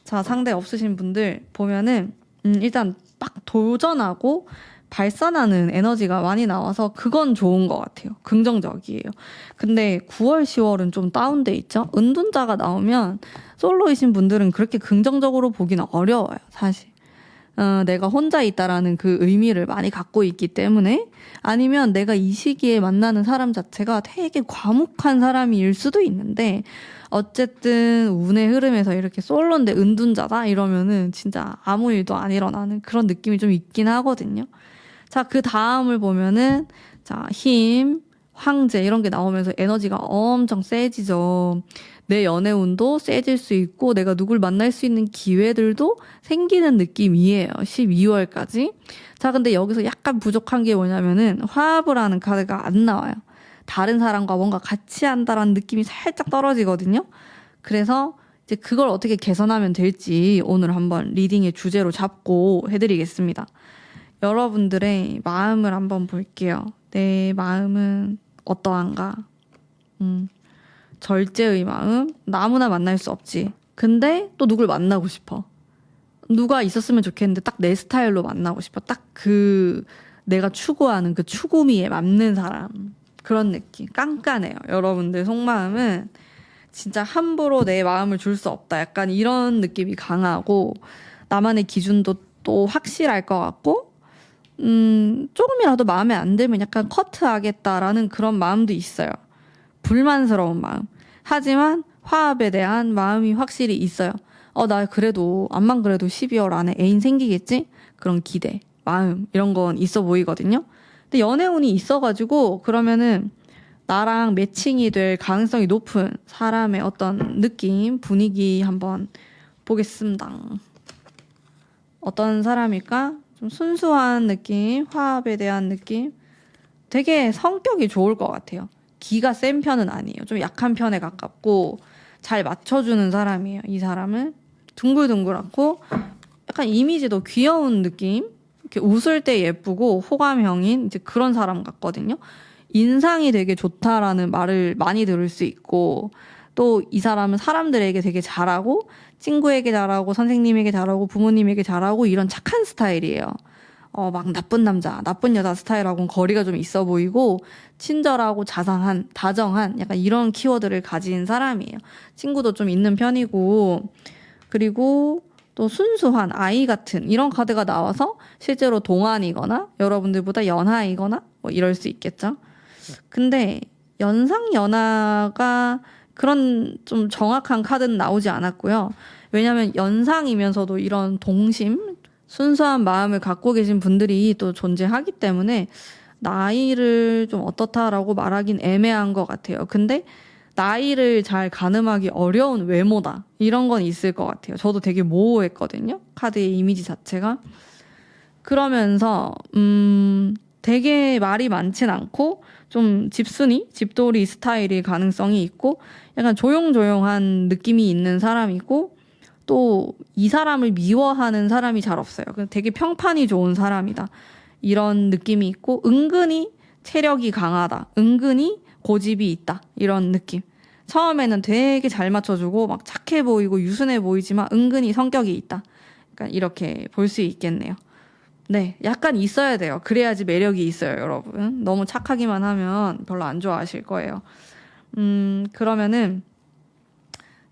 자, 상대 없으신 분들 보면은 일단 막 도전하고 발산하는 에너지가 많이 나와서 그건 좋은 것 같아요. 긍정적이에요. 근데 9월, 10월은 좀 다운돼 있죠? 은둔자가 나오면 솔로이신 분들은 그렇게 긍정적으로 보기는 어려워요, 사실. 내가 혼자 있다라는 그 의미를 많이 갖고 있기 때문에, 아니면 내가 이 시기에 만나는 사람 자체가 되게 과묵한 사람일 수도 있는데, 어쨌든 운의 흐름에서 이렇게 솔로인데 은둔자다 이러면은 진짜 아무 일도 안 일어나는 그런 느낌이 좀 있긴 하거든요. 자, 그 다음을 보면은 힘, 황제 이런 게 나오면서 에너지가 엄청 세지죠. 내 연애운도 세질 수 있고 내가 누굴 만날 수 있는 기회들도 생기는 느낌이에요. 12월까지. 자, 근데 여기서 약간 부족한 게 뭐냐면은 화합을 하는 카드가 안 나와요. 다른 사람과 뭔가 같이 한다라는 느낌이 살짝 떨어지거든요. 그래서 이제 그걸 어떻게 개선하면 될지 오늘 한번 리딩의 주제로 잡고 해드리겠습니다. 여러분들의 마음을 한번 볼게요. 내 마음은 어떠한가? 절제의 마음? 아무나 만날 수 없지. 근데 또 누굴 만나고 싶어. 누가 있었으면 좋겠는데 딱 내 스타일로 만나고 싶어. 딱 내가 추구하는 그 추구미에 맞는 사람. 그런 느낌. 깐깐해요. 여러분들 속마음은 진짜 함부로 내 마음을 줄 수 없다. 약간 이런 느낌이 강하고 나만의 기준도 또 확실할 것 같고 조금이라도 마음에 안 들면 약간 커트하겠다라는 그런 마음도 있어요. 불만스러운 마음. 하지만 화합에 대한 마음이 확실히 있어요. 나 그래도 암만 그래도 12월 안에 애인 생기겠지? 그런 기대, 마음 이런 건 있어 보이거든요. 근데 연애운이 있어가지고 그러면은 나랑 매칭이 될 가능성이 높은 사람의 어떤 느낌, 분위기 한번 보겠습니다. 어떤 사람일까? 좀 순수한 느낌, 화합에 대한 느낌. 되게 성격이 좋을 것 같아요. 기가 센 편은 아니에요. 좀 약한 편에 가깝고 잘 맞춰주는 사람이에요. 이 사람은 둥글둥글하고 약간 이미지도 귀여운 느낌. 이렇게 웃을 때 예쁘고 호감형인 이제 그런 사람 같거든요. 인상이 되게 좋다라는 말을 많이 들을 수 있고 또 이 사람은 사람들에게 되게 잘하고 친구에게 잘하고 선생님에게 잘하고 부모님에게 잘하고 이런 착한 스타일이에요. 막 나쁜 남자, 나쁜 여자 스타일하고는 거리가 좀 있어 보이고 친절하고 자상한, 다정한 약간 이런 키워드를 가진 사람이에요. 친구도 좀 있는 편이고 그리고 또 순수한 아이 같은 이런 카드가 나와서 실제로 동안이거나 여러분들보다 연하이거나 뭐 이럴 수 있겠죠. 근데 연상 연하가 그런 좀 정확한 카드는 나오지 않았고요. 왜냐하면 연상이면서도 이런 동심, 순수한 마음을 갖고 계신 분들이 또 존재하기 때문에 나이를 좀 어떻다라고 말하긴 애매한 것 같아요. 근데 나이를 잘 가늠하기 어려운 외모다. 이런 건 있을 것 같아요. 저도 되게 모호했거든요. 카드의 이미지 자체가. 그러면서 되게 말이 많진 않고 좀 집순이, 집돌이 스타일일 가능성이 있고 약간 조용조용한 느낌이 있는 사람이고 또 이 사람을 미워하는 사람이 잘 없어요. 되게 평판이 좋은 사람이다. 이런 느낌이 있고 은근히 체력이 강하다. 은근히 고집이 있다. 이런 느낌. 처음에는 되게 잘 맞춰주고 막 착해 보이고 유순해 보이지만 은근히 성격이 있다. 그러니까 이렇게 볼 수 있겠네요. 네, 약간 있어야 돼요. 그래야지 매력이 있어요, 여러분. 너무 착하기만 하면 별로 안 좋아하실 거예요. 그러면은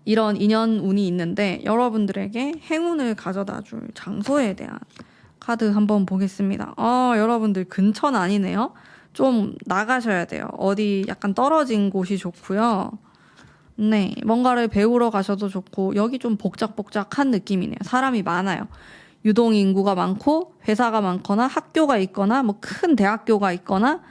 이런 인연 운이 있는데 여러분들에게 행운을 가져다 줄 장소에 대한 카드 한번 보겠습니다. 여러분들 근처는 아니네요. 좀 나가셔야 돼요. 어디 약간 떨어진 곳이 좋고요. 네, 뭔가를 배우러 가셔도 좋고 여기 좀 복작복작한 느낌이네요. 사람이 많아요. 유동 인구가 많고 회사가 많거나 학교가 있거나 뭐 큰 대학교가 있거나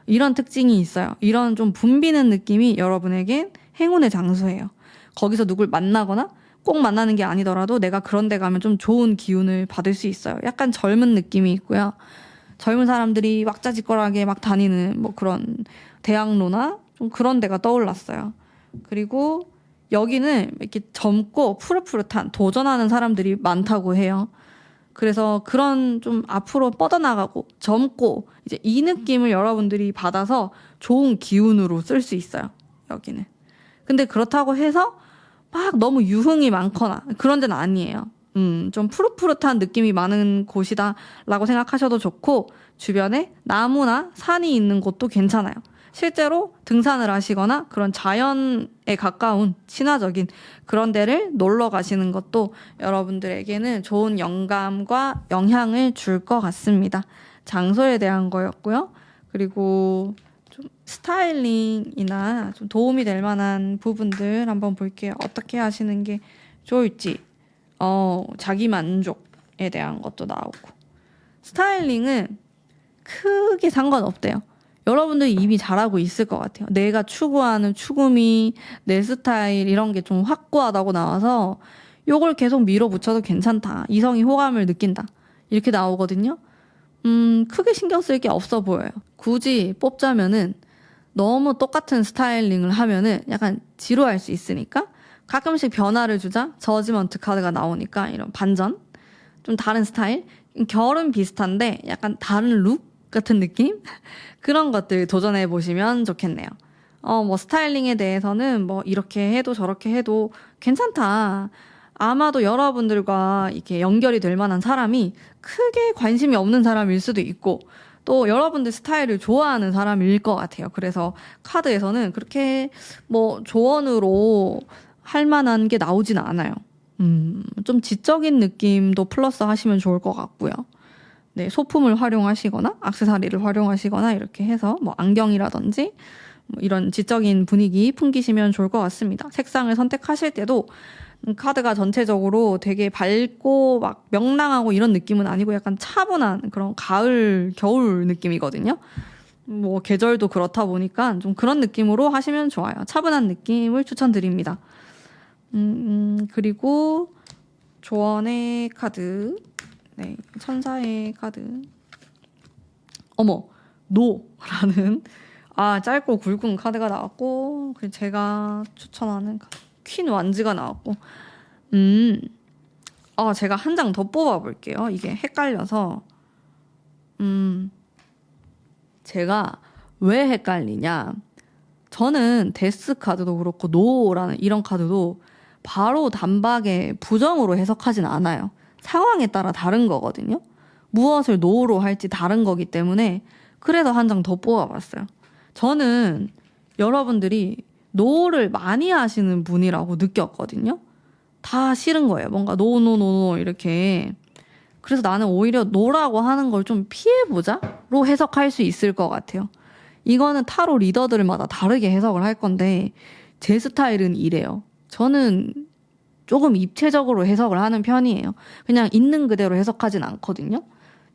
이런 특징이 있어요. 이런 좀 붐비는 느낌이 여러분에겐 행운의 장소예요. 거기서 누굴 만나거나 꼭 만나는 게 아니더라도 내가 그런 데 가면 좀 좋은 기운을 받을 수 있어요. 약간 젊은 느낌이 있고요. 젊은 사람들이 왁자지껄하게 막 다니는 뭐 그런 대학로나 좀 그런 데가 떠올랐어요. 그리고 여기는 이렇게 젊고 푸릇푸릇한 도전하는 사람들이 많다고 해요. 그래서 그런 좀 앞으로 뻗어나가고 젊고 이제 이 느낌을 여러분들이 받아서 좋은 기운으로 쓸 수 있어요. 여기는. 근데 그렇다고 해서 막 너무 유흥이 많거나 그런 데는 아니에요. 좀 푸릇푸릇한 느낌이 많은 곳이다라고 생각하셔도 좋고 주변에 나무나 산이 있는 곳도 괜찮아요. 실제로 등산을 하시거나 그런 자연에 가까운 친화적인 그런 데를 놀러 가시는 것도 여러분들에게는 좋은 영감과 영향을 줄 것 같습니다. 장소에 대한 거였고요. 그리고 좀 스타일링이나 좀 도움이 될 만한 부분들 한번 볼게요. 어떻게 하시는 게 좋을지. 자기 만족에 대한 것도 나오고. 스타일링은 크게 상관없대요. 여러분들이 이미 잘하고 있을 것 같아요. 내가 추구하는 추구미, 내 스타일 이런 게 좀 확고하다고 나와서 요걸 계속 밀어붙여도 괜찮다. 이성이 호감을 느낀다. 이렇게 나오거든요. 크게 신경 쓸 게 없어 보여요. 굳이 뽑자면은 너무 똑같은 스타일링을 하면은 약간 지루할 수 있으니까 가끔씩 변화를 주자. 저지먼트 카드가 나오니까 이런 반전. 좀 다른 스타일. 결은 비슷한데 약간 다른 룩 같은 느낌? 그런 것들 도전해 보시면 좋겠네요. 뭐 스타일링에 대해서는 뭐 이렇게 해도 저렇게 해도 괜찮다. 아마도 여러분들과 이렇게 연결이 될 만한 사람이 크게 관심이 없는 사람일 수도 있고 또 여러분들 스타일을 좋아하는 사람일 것 같아요. 그래서 카드에서는 그렇게 뭐 조언으로 할 만한 게 나오진 않아요. 좀 지적인 느낌도 플러스 하시면 좋을 것 같고요. 네, 소품을 활용하시거나 액세서리를 활용하시거나 이렇게 해서 뭐 안경이라든지 뭐 이런 지적인 분위기 풍기시면 좋을 것 같습니다. 색상을 선택하실 때도 카드가 전체적으로 되게 밝고 막 명랑하고 이런 느낌은 아니고 약간 차분한 그런 가을, 겨울 느낌이거든요. 뭐 계절도 그렇다 보니까 좀 그런 느낌으로 하시면 좋아요. 차분한 느낌을 추천드립니다. 그리고 조언의 카드, 네, 천사의 카드. 어머, 노라는 짧고 굵은 카드가 나왔고, 그리고 제가 추천하는 카드, 퀸 완즈가 나왔고, 제가 한 장 더 뽑아볼게요. 이게 헷갈려서. 제가 왜 헷갈리냐. 저는 데스 카드도 그렇고, 노라는 이런 카드도 바로 단박에 부정으로 해석하진 않아요. 상황에 따라 다른 거거든요. 무엇을 노로 할지 다른 거기 때문에 그래서 한 장 더 뽑아봤어요. 저는 여러분들이 노를 많이 하시는 분이라고 느꼈거든요. 다 싫은 거예요. 뭔가 노 이렇게. 그래서 나는 오히려 노라고 하는 걸 좀 피해보자로 해석할 수 있을 것 같아요. 이거는 타로 리더들마다 다르게 해석을 할 건데 제 스타일은 이래요. 저는 조금 입체적으로 해석을 하는 편이에요. 그냥 있는 그대로 해석하진 않거든요.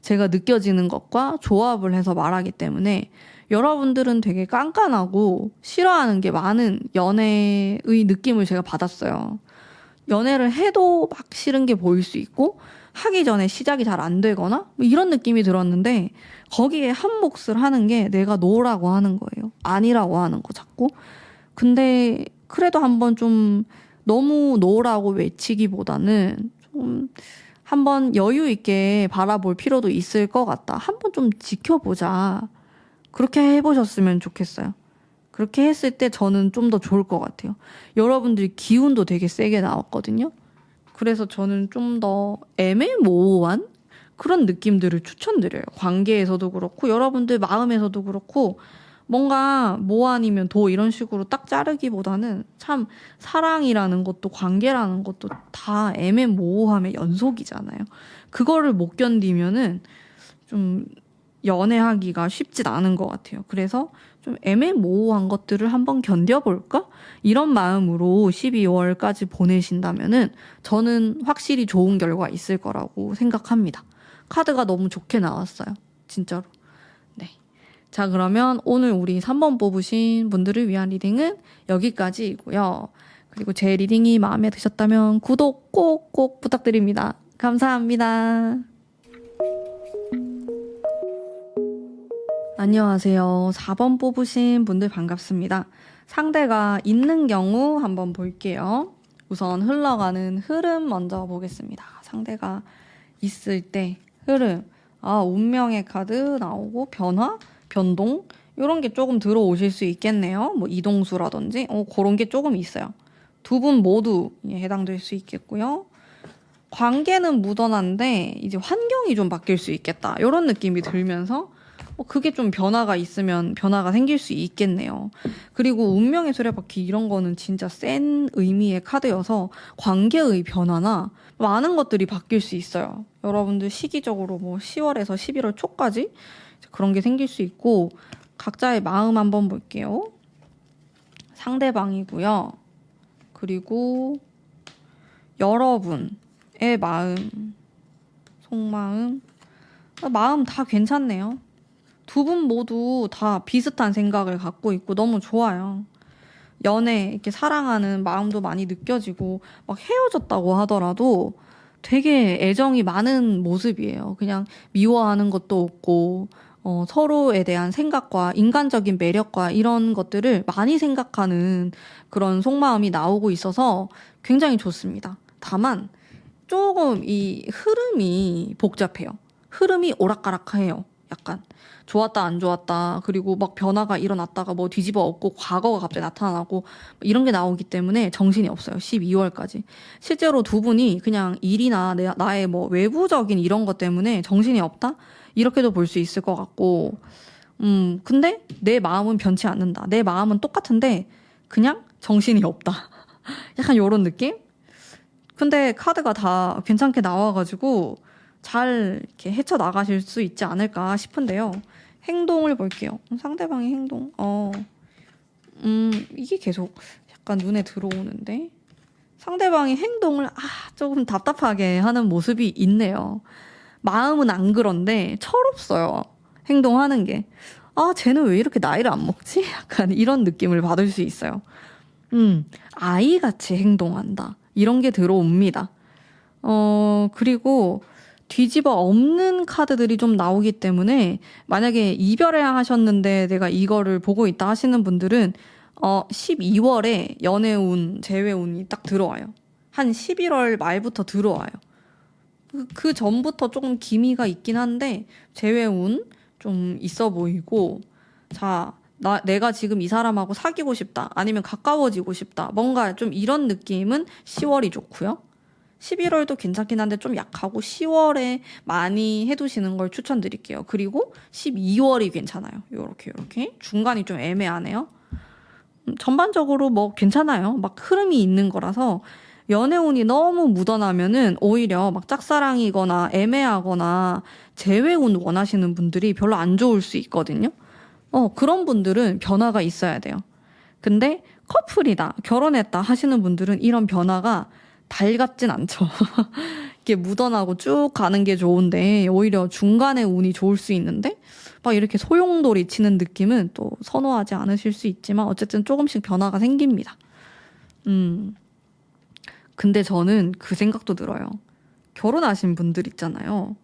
제가 느껴지는 것과 조합을 해서 말하기 때문에 여러분들은 되게 깐깐하고 싫어하는 게 많은 연애의 느낌을 제가 받았어요. 연애를 해도 막 싫은 게 보일 수 있고 하기 전에 시작이 잘 안 되거나 뭐 이런 느낌이 들었는데 거기에 한 몫을 하는 게 내가 노라고 하는 거예요. 아니라고 하는 거 자꾸. 근데 그래도 한번 좀 너무 노라고 외치기보다는 좀 한번 여유 있게 바라볼 필요도 있을 것 같다. 한번 좀 지켜보자. 그렇게 해보셨으면 좋겠어요. 그렇게 했을 때 저는 좀 더 좋을 것 같아요. 여러분들이 기운도 되게 세게 나왔거든요. 그래서 저는 좀 더 애매모호한 그런 느낌들을 추천드려요. 관계에서도 그렇고 여러분들 마음에서도 그렇고 뭔가 뭐 아니면 도 이런 식으로 딱 자르기보다는 참 사랑이라는 것도 관계라는 것도 다 애매모호함의 연속이잖아요. 그거를 못 견디면은 좀 연애하기가 쉽진 않은 것 같아요. 그래서 좀 애매모호한 것들을 한번 견뎌볼까? 이런 마음으로 12월까지 보내신다면은 저는 확실히 좋은 결과 있을 거라고 생각합니다. 카드가 너무 좋게 나왔어요. 진짜로. 네. 자, 그러면 오늘 우리 3번 뽑으신 분들을 위한 리딩은 여기까지이고요. 그리고 제 리딩이 마음에 드셨다면 구독 꼭꼭 부탁드립니다. 감사합니다. 안녕하세요. 4번 뽑으신 분들 반갑습니다. 상대가 있는 경우 한번 볼게요. 우선 흘러가는 흐름 먼저 보겠습니다. 상대가 있을 때 흐름. 운명의 카드 나오고 변화, 변동 이런 게 조금 들어오실 수 있겠네요. 뭐 이동수라든지 그런 게 조금 있어요. 두 분 모두 해당될 수 있겠고요. 관계는 무던한데 이제 환경이 좀 바뀔 수 있겠다. 이런 느낌이 들면서 그게 좀 변화가 있으면 변화가 생길 수 있겠네요. 그리고 운명의 수레바퀴 이런 거는 진짜 센 의미의 카드여서 관계의 변화나 많은 것들이 바뀔 수 있어요. 여러분들 시기적으로 뭐 10월에서 11월 초까지 그런 게 생길 수 있고 각자의 마음 한번 볼게요. 상대방이고요. 그리고 여러분의 마음, 속마음, 마음 다 괜찮네요. 두 분 모두 다 비슷한 생각을 갖고 있고 너무 좋아요. 연애, 이렇게 사랑하는 마음도 많이 느껴지고 막 헤어졌다고 하더라도 되게 애정이 많은 모습이에요. 그냥 미워하는 것도 없고 서로에 대한 생각과 인간적인 매력과 이런 것들을 많이 생각하는 그런 속마음이 나오고 있어서 굉장히 좋습니다. 다만 조금 이 흐름이 복잡해요. 흐름이 오락가락해요. 약간 좋았다 안 좋았다, 그리고 막 변화가 일어났다가 뭐 뒤집어 엎고 과거가 갑자기 나타나고 이런 게 나오기 때문에 정신이 없어요. 12월까지. 실제로 두 분이 그냥 일이나 나의 뭐 외부적인 이런 것 때문에 정신이 없다? 이렇게도 볼 수 있을 것 같고, 근데 내 마음은 변치 않는다. 내 마음은 똑같은데 그냥 정신이 없다. 약간 요런 느낌? 근데 카드가 다 괜찮게 나와가지고 잘 이렇게 헤쳐나가실 수 있지 않을까 싶은데요. 행동을 볼게요. 상대방의 행동. 이게 계속 약간 눈에 들어오는데. 상대방의 행동을 조금 답답하게 하는 모습이 있네요. 마음은 안 그런데 철없어요. 행동하는 게. 쟤는 왜 이렇게 나이를 안 먹지? 약간 이런 느낌을 받을 수 있어요. 아이같이 행동한다. 이런 게 들어옵니다. 그리고 뒤집어 엎는 카드들이 좀 나오기 때문에 만약에 이별해야 하셨는데 내가 이거를 보고 있다 하시는 분들은 12월에 연애운, 재회운이 딱 들어와요. 한 11월 말부터 들어와요. 그 전부터 조금 기미가 있긴 한데 재회운 좀 있어 보이고, 자, 내가 지금 이 사람하고 사귀고 싶다, 아니면 가까워지고 싶다, 뭔가 좀 이런 느낌은 10월이 좋고요. 11월도 괜찮긴 한데 좀 약하고 10월에 많이 해두시는 걸 추천드릴게요. 그리고 12월이 괜찮아요. 요렇게 중간이 좀 애매하네요. 전반적으로 뭐 괜찮아요. 막 흐름이 있는 거라서 연애운이 너무 묻어나면은 오히려 막 짝사랑이거나 애매하거나 재회운 원하시는 분들이 별로 안 좋을 수 있거든요. 그런 분들은 변화가 있어야 돼요. 근데 커플이다, 결혼했다 하시는 분들은 이런 변화가 달갑진 않죠. 이렇게 묻어나고 쭉 가는 게 좋은데 오히려 중간에 운이 좋을 수 있는데 막 이렇게 소용돌이 치는 느낌은 또 선호하지 않으실 수 있지만 어쨌든 조금씩 변화가 생깁니다. 근데 저는 그 생각도 들어요. 결혼하신 분들 있잖아요.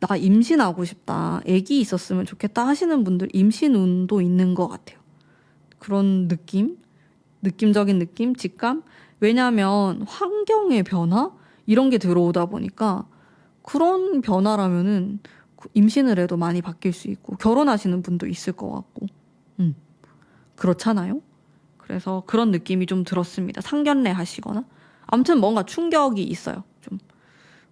나 임신하고 싶다, 아기 있었으면 좋겠다 하시는 분들 임신 운도 있는 것 같아요. 그런 느낌적인 느낌, 직감? 왜냐하면 환경의 변화? 이런 게 들어오다 보니까 그런 변화라면은 임신을 해도 많이 바뀔 수 있고 결혼하시는 분도 있을 것 같고 그렇잖아요. 그래서 그런 느낌이 좀 들었습니다. 상견례 하시거나 아무튼 뭔가 충격이 있어요. 좀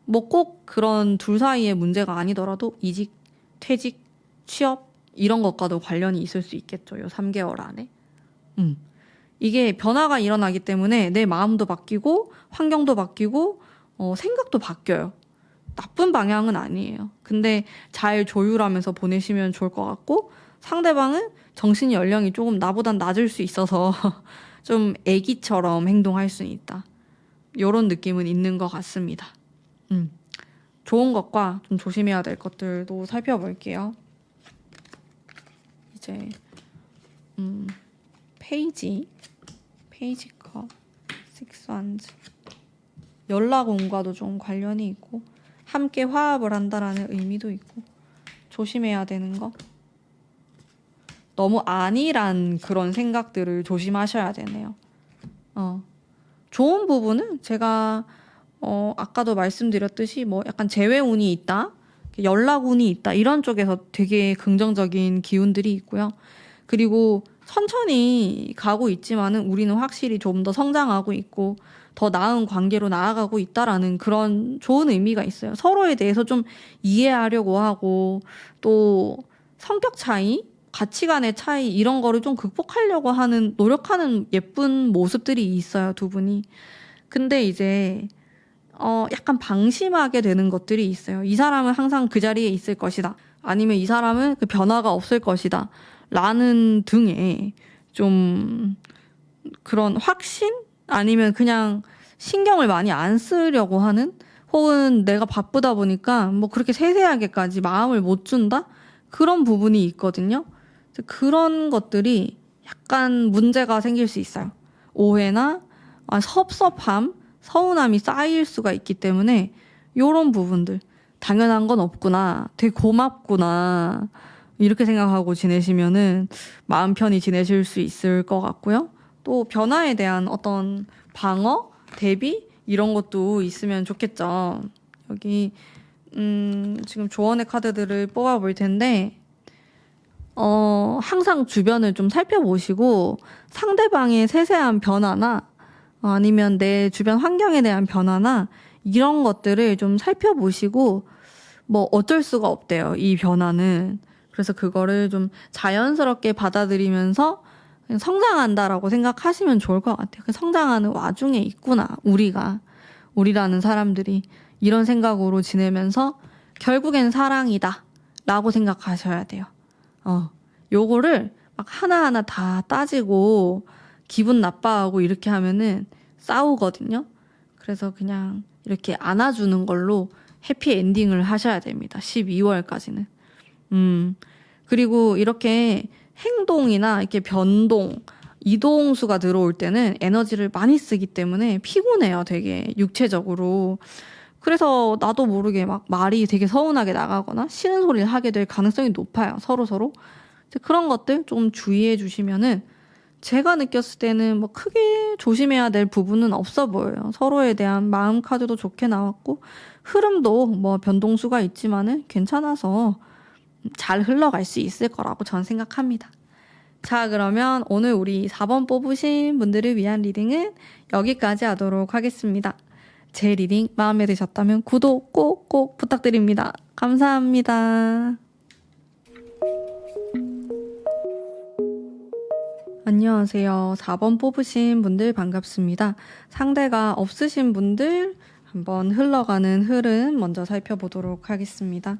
뭐 꼭 그런 둘 사이의 문제가 아니더라도 이직, 퇴직, 취업 이런 것과도 관련이 있을 수 있겠죠. 요 3개월 안에. 이게 변화가 일어나기 때문에 내 마음도 바뀌고 환경도 바뀌고 생각도 바뀌어요. 나쁜 방향은 아니에요. 근데 잘 조율하면서 보내시면 좋을 것 같고, 상대방은 정신 연령이 조금 나보단 낮을 수 있어서 좀 애기처럼 행동할 수는 있다. 이런 느낌은 있는 것 같습니다. 좋은 것과 좀 조심해야 될 것들도 살펴볼게요. 이제 페이지 컵, 식스 완즈. 연락운과도 좀 관련이 있고 함께 화합을 한다라는 의미도 있고 조심해야 되는 거. 너무 안일한 그런 생각들을 조심하셔야 되네요. 좋은 부분은 제가 아까도 말씀드렸듯이 뭐 약간 재회운이 있다, 연락운이 있다, 이런 쪽에서 되게 긍정적인 기운들이 있고요. 그리고 천천히 가고 있지만은 우리는 확실히 좀 더 성장하고 있고 더 나은 관계로 나아가고 있다라는 그런 좋은 의미가 있어요. 서로에 대해서 좀 이해하려고 하고 또 성격 차이, 가치관의 차이 이런 거를 좀 극복하려고 하는, 노력하는 예쁜 모습들이 있어요, 두 분이. 근데 이제 약간 방심하게 되는 것들이 있어요. 이 사람은 항상 그 자리에 있을 것이다, 아니면 이 사람은 그 변화가 없을 것이다 라는 등의 좀 그런 확신? 아니면 그냥 신경을 많이 안 쓰려고 하는, 혹은 내가 바쁘다 보니까 뭐 그렇게 세세하게까지 마음을 못 준다? 그런 부분이 있거든요. 그런 것들이 약간 문제가 생길 수 있어요. 오해나 섭섭함, 서운함이 쌓일 수가 있기 때문에 이런 부분들, 당연한 건 없구나, 되게 고맙구나 이렇게 생각하고 지내시면은 마음 편히 지내실 수 있을 것 같고요. 또 변화에 대한 어떤 방어, 대비 이런 것도 있으면 좋겠죠. 여기 지금 조언의 카드들을 뽑아볼 텐데, 항상 주변을 좀 살펴보시고 상대방의 세세한 변화나 아니면 내 주변 환경에 대한 변화나 이런 것들을 좀 살펴보시고 뭐 어쩔 수가 없대요, 이 변화는. 그래서 그거를 좀 자연스럽게 받아들이면서 그냥 성장한다라고 생각하시면 좋을 것 같아요. 그 성장하는 와중에 있구나, 우리라는 사람들이 이런 생각으로 지내면서 결국엔 사랑이다 라고 생각하셔야 돼요. 요거를 막 하나하나 다 따지고 기분 나빠하고 이렇게 하면은 싸우거든요. 그래서 그냥 이렇게 안아주는 걸로 해피 엔딩을 하셔야 됩니다. 12월까지는. 그리고 이렇게 행동이나 이렇게 변동, 이동수가 들어올 때는 에너지를 많이 쓰기 때문에 피곤해요, 되게 육체적으로. 그래서 나도 모르게 막 말이 되게 서운하게 나가거나 싫은 소리를 하게 될 가능성이 높아요, 서로. 그런 것들 좀 주의해 주시면은 제가 느꼈을 때는 뭐 크게 조심해야 될 부분은 없어 보여요. 서로에 대한 마음 카드도 좋게 나왔고 흐름도 뭐 변동수가 있지만은 괜찮아서 잘 흘러갈 수 있을 거라고 저는 생각합니다. 자, 그러면 오늘 우리 4번 뽑으신 분들을 위한 리딩은 여기까지 하도록 하겠습니다. 제 리딩 마음에 드셨다면 구독 꼭꼭 부탁드립니다. 감사합니다. 안녕하세요. 4번 뽑으신 분들 반갑습니다. 상대가 없으신 분들 한번 흘러가는 흐름 먼저 살펴보도록 하겠습니다.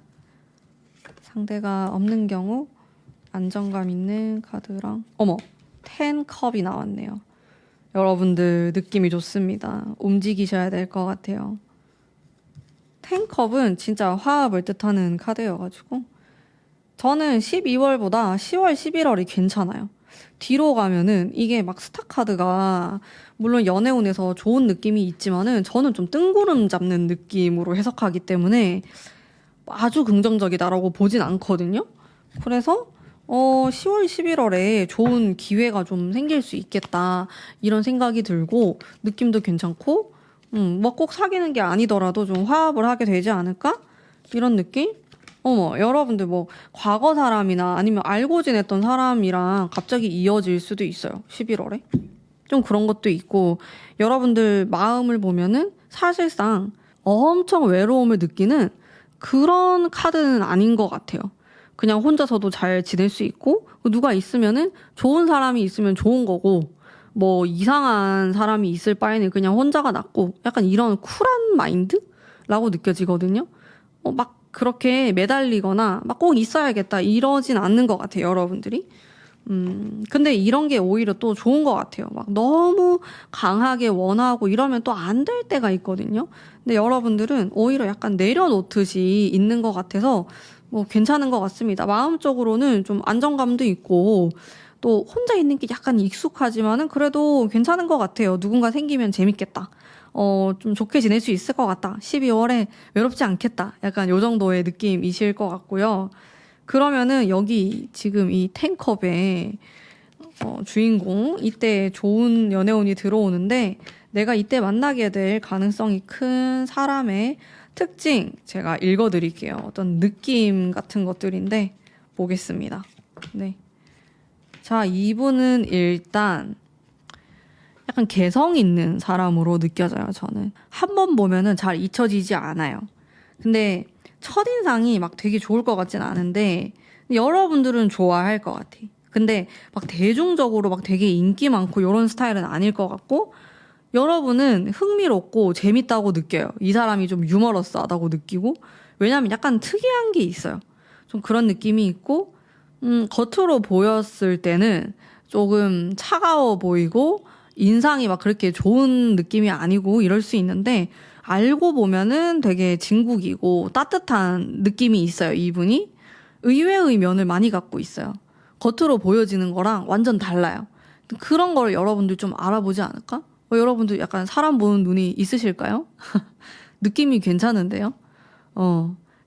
상대가 없는 경우 안정감 있는 카드랑 10컵이 나왔네요. 여러분들 느낌이 좋습니다. 움직이셔야 될 것 같아요. 10컵은 진짜 화합을 뜻하는 카드여가지고 저는 12월보다 10월, 11월이 괜찮아요. 뒤로 가면은 이게 막 스타 카드가 물론 연애운에서 좋은 느낌이 있지만은 저는 좀 뜬구름 잡는 느낌으로 해석하기 때문에 아주 긍정적이다라고 보진 않거든요. 그래서 10월, 11월에 좋은 기회가 좀 생길 수 있겠다 이런 생각이 들고 느낌도 괜찮고 뭐 꼭 사귀는 게 아니더라도 좀 화합을 하게 되지 않을까? 이런 느낌? 여러분들 뭐 과거 사람이나 아니면 알고 지냈던 사람이랑 갑자기 이어질 수도 있어요. 11월에. 좀 그런 것도 있고 여러분들 마음을 보면은 사실상 엄청 외로움을 느끼는 그런 카드는 아닌 것 같아요. 그냥 혼자서도 잘 지낼 수 있고 누가 있으면은 좋은 사람이 있으면 좋은 거고 뭐 이상한 사람이 있을 바에는 그냥 혼자가 낫고 약간 이런 쿨한 마인드라고 느껴지거든요. 막 그렇게 매달리거나 막 꼭 있어야겠다 이러진 않는 것 같아요, 여러분들이. 근데 이런 게 오히려 또 좋은 것 같아요. 막 너무 강하게 원하고 이러면 또 안 될 때가 있거든요. 근데 여러분들은 오히려 약간 내려놓듯이 있는 것 같아서 뭐 괜찮은 것 같습니다. 마음적으로는 좀 안정감도 있고 또 혼자 있는 게 약간 익숙하지만은 그래도 괜찮은 것 같아요. 누군가 생기면 재밌겠다. 좀 좋게 지낼 수 있을 것 같다. 12월에 외롭지 않겠다. 약간 요 정도의 느낌이실 것 같고요. 그러면은 여기 지금 이 10컵의 주인공 이때 좋은 연애운이 들어오는데 내가 이때 만나게 될 가능성이 큰 사람의 특징 제가 읽어드릴게요. 어떤 느낌 같은 것들인데 보겠습니다. 네. 자, 이분은 일단 약간 개성 있는 사람으로 느껴져요, 저는. 한 번 보면은 잘 잊혀지지 않아요. 근데 첫인상이 막 되게 좋을 것 같진 않은데 여러분들은 좋아할 것 같아. 근데 막 대중적으로 막 되게 인기 많고 이런 스타일은 아닐 것 같고 여러분은 흥미롭고 재밌다고 느껴요. 이 사람이 좀 유머러스하다고 느끼고 왜냐면 약간 특이한 게 있어요. 좀 그런 느낌이 있고 겉으로 보였을 때는 조금 차가워 보이고 인상이 막 그렇게 좋은 느낌이 아니고 이럴 수 있는데 알고 보면은 되게 진국이고 따뜻한 느낌이 있어요, 이분이. 의외의 면을 많이 갖고 있어요. 겉으로 보여지는 거랑 완전 달라요. 그런 걸 여러분들 좀 알아보지 않을까? 여러분들 약간 사람 보는 눈이 있으실까요? 느낌이 괜찮은데요?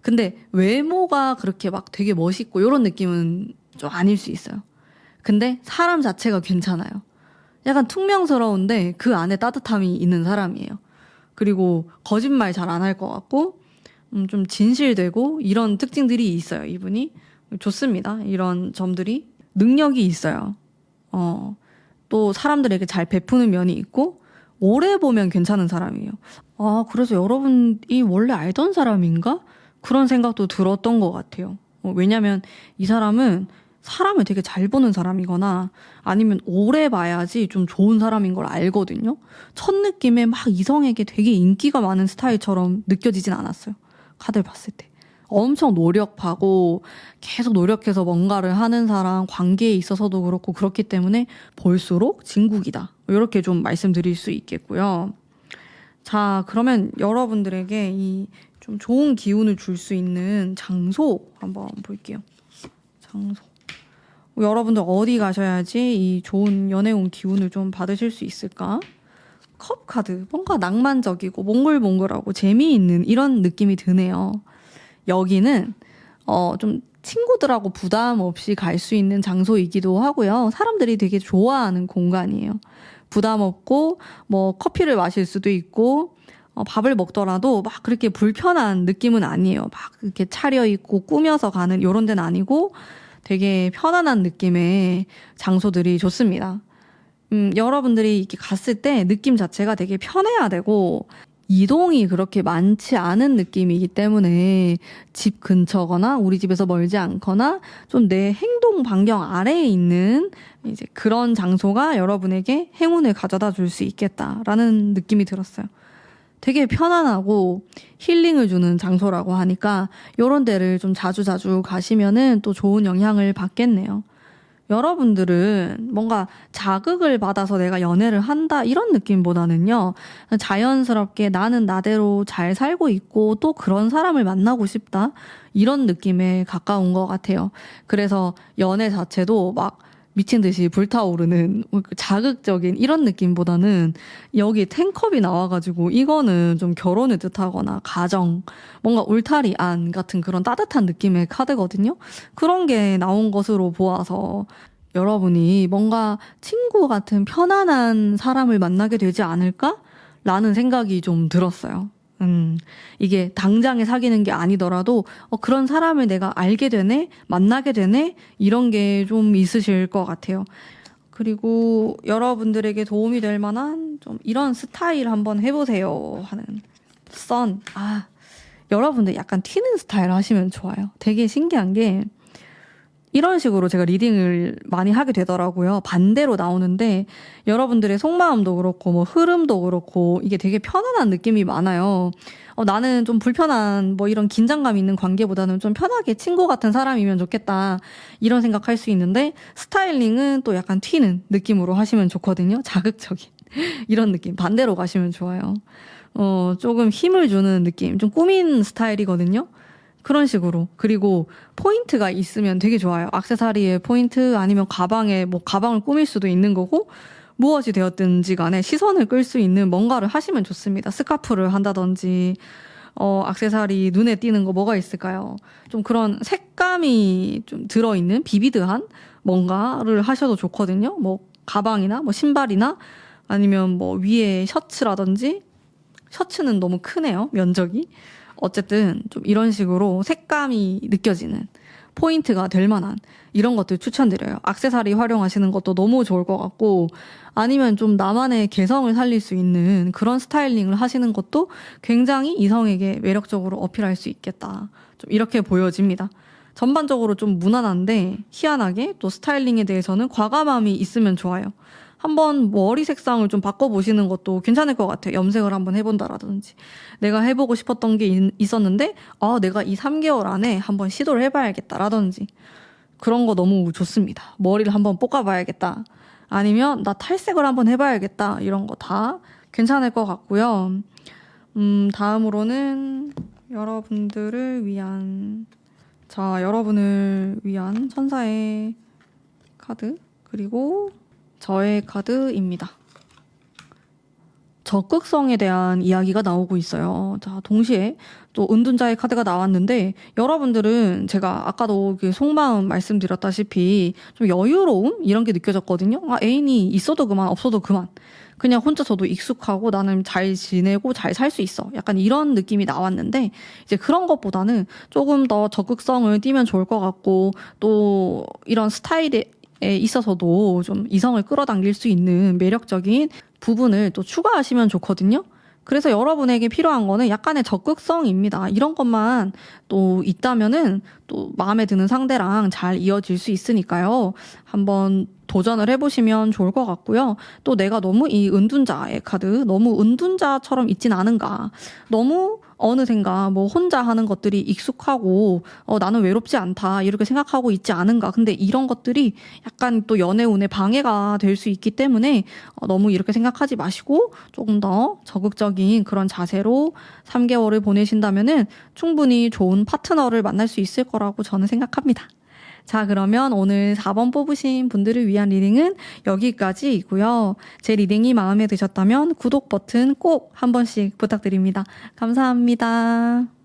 근데 외모가 그렇게 막 되게 멋있고 이런 느낌은 좀 아닐 수 있어요. 근데 사람 자체가 괜찮아요. 약간 퉁명스러운데 그 안에 따뜻함이 있는 사람이에요. 그리고 거짓말 잘 안 할 것 같고 좀 진실되고 이런 특징들이 있어요. 이분이 좋습니다. 이런 점들이 능력이 있어요. 또 사람들에게 잘 베푸는 면이 있고 오래 보면 괜찮은 사람이에요. 그래서 여러분이 원래 알던 사람인가? 그런 생각도 들었던 것 같아요. 왜냐면 이 사람은 사람을 되게 잘 보는 사람이거나 아니면 오래 봐야지 좀 좋은 사람인 걸 알거든요. 첫 느낌에 막 이성에게 되게 인기가 많은 스타일처럼 느껴지진 않았어요. 카드를 봤을 때. 엄청 노력하고 계속 노력해서 뭔가를 하는 사람, 관계에 있어서도 그렇고 그렇기 때문에 볼수록 진국이다. 이렇게 좀 말씀드릴 수 있겠고요. 자, 그러면 여러분들에게 이 좀 좋은 기운을 줄 수 있는 장소 한번 볼게요. 장소. 여러분들 어디 가셔야지 이 좋은 연애운 기운을 좀 받으실 수 있을까? 컵 카드. 뭔가 낭만적이고 몽글몽글하고 재미있는 이런 느낌이 드네요. 여기는 좀 친구들하고 부담 없이 갈 수 있는 장소이기도 하고요. 사람들이 되게 좋아하는 공간이에요. 부담 없고 뭐 커피를 마실 수도 있고 밥을 먹더라도 막 그렇게 불편한 느낌은 아니에요. 막 이렇게 차려입고 꾸며서 가는 이런 데는 아니고 되게 편안한 느낌의 장소들이 좋습니다. 여러분들이 이렇게 갔을 때 느낌 자체가 되게 편해야 되고 이동이 그렇게 많지 않은 느낌이기 때문에 집 근처거나 우리 집에서 멀지 않거나 좀 내 행동 반경 아래에 있는 이제 그런 장소가 여러분에게 행운을 가져다 줄 수 있겠다라는 느낌이 들었어요. 되게 편안하고 힐링을 주는 장소라고 하니까 이런 데를 좀 자주자주 가시면은 또 좋은 영향을 받겠네요. 여러분들은 뭔가 자극을 받아서 내가 연애를 한다 이런 느낌보다는요. 자연스럽게 나는 나대로 잘 살고 있고 또 그런 사람을 만나고 싶다 이런 느낌에 가까운 것 같아요. 그래서 연애 자체도 막 미친 듯이 불타오르는 자극적인 이런 느낌보다는 여기 텐컵이 나와가지고 이거는 좀 결혼을 뜻하거나 가정, 뭔가 울타리 안 같은 그런 따뜻한 느낌의 카드거든요. 그런 게 나온 것으로 보아서 여러분이 뭔가 친구 같은 편안한 사람을 만나게 되지 않을까? 라는 생각이 좀 들었어요. 이게 당장에 사귀는 게 아니더라도 그런 사람을 내가 알게 되네, 만나게 되네 이런 게 좀 있으실 것 같아요. 그리고 여러분들에게 도움이 될 만한 좀 이런 스타일 한번 해보세요 하는 선. 여러분들 약간 튀는 스타일 하시면 좋아요. 되게 신기한 게 이런 식으로 제가 리딩을 많이 하게 되더라고요. 반대로 나오는데 여러분들의 속마음도 그렇고 뭐 흐름도 그렇고 이게 되게 편안한 느낌이 많아요. 나는 좀 불편한 뭐 이런 긴장감 있는 관계보다는 좀 편하게 친구 같은 사람이면 좋겠다 이런 생각할 수 있는데 스타일링은 또 약간 튀는 느낌으로 하시면 좋거든요. 자극적인 이런 느낌 반대로 가시면 좋아요. 조금 힘을 주는 느낌 좀 꾸민 스타일이거든요. 그런 식으로. 그리고 포인트가 있으면 되게 좋아요. 액세서리에 포인트 아니면 가방에 뭐 가방을 꾸밀 수도 있는 거고 무엇이 되었든지 간에 시선을 끌 수 있는 뭔가를 하시면 좋습니다. 스카프를 한다든지 액세서리 눈에 띄는 거 뭐가 있을까요? 좀 그런 색감이 좀 들어있는 비비드한 뭔가를 하셔도 좋거든요. 뭐 가방이나 뭐 신발이나 아니면 뭐 위에 셔츠라든지 셔츠는 너무 크네요. 면적이. 어쨌든 좀 이런 식으로 색감이 느껴지는 포인트가 될 만한 이런 것들 추천드려요. 액세서리 활용하시는 것도 너무 좋을 것 같고 아니면 좀 나만의 개성을 살릴 수 있는 그런 스타일링을 하시는 것도 굉장히 이성에게 매력적으로 어필할 수 있겠다. 좀 이렇게 보여집니다. 전반적으로 좀 무난한데 희한하게 또 스타일링에 대해서는 과감함이 있으면 좋아요. 한번 머리 색상을 좀 바꿔보시는 것도 괜찮을 것 같아요. 염색을 한번 해본다라든지. 내가 해보고 싶었던 게 있었는데 내가 이 3개월 안에 한번 시도를 해봐야겠다라든지. 그런 거 너무 좋습니다. 머리를 한번 볶아봐야겠다. 아니면 나 탈색을 한번 해봐야겠다. 이런 거 다 괜찮을 것 같고요. 다음으로는 여러분을 위한 천사의 카드 그리고 저의 카드입니다. 적극성에 대한 이야기가 나오고 있어요. 자, 동시에 또 은둔자의 카드가 나왔는데 여러분들은 제가 아까도 그 속마음 말씀드렸다시피 좀 여유로움 이런 게 느껴졌거든요. 애인이 있어도 그만 없어도 그만 그냥 혼자 저도 익숙하고 나는 잘 지내고 잘 살 수 있어. 약간 이런 느낌이 나왔는데 이제 그런 것보다는 조금 더 적극성을 띠면 좋을 것 같고 또 이런 스타일에 있어서도 좀 이성을 끌어당길 수 있는 매력적인 부분을 또 추가하시면 좋거든요. 그래서 여러분에게 필요한 거는 약간의 적극성입니다. 이런 것만 또 있다면은 또 마음에 드는 상대랑 잘 이어질 수 있으니까요. 한번 도전을 해보시면 좋을 것 같고요. 또 내가 너무 이 은둔자의 카드, 너무 은둔자처럼 있진 않은가. 너무 어느샌가 뭐 혼자 하는 것들이 익숙하고 나는 외롭지 않다 이렇게 생각하고 있지 않은가. 근데 이런 것들이 약간 또 연애운에 방해가 될 수 있기 때문에 너무 이렇게 생각하지 마시고 조금 더 적극적인 그런 자세로 3개월을 보내신다면은 충분히 좋은 파트너를 만날 수 있을 거라고 저는 생각합니다. 자, 그러면 오늘 4번 뽑으신 분들을 위한 리딩은 여기까지이고요. 제 리딩이 마음에 드셨다면 구독 버튼 꼭 한 번씩 부탁드립니다. 감사합니다.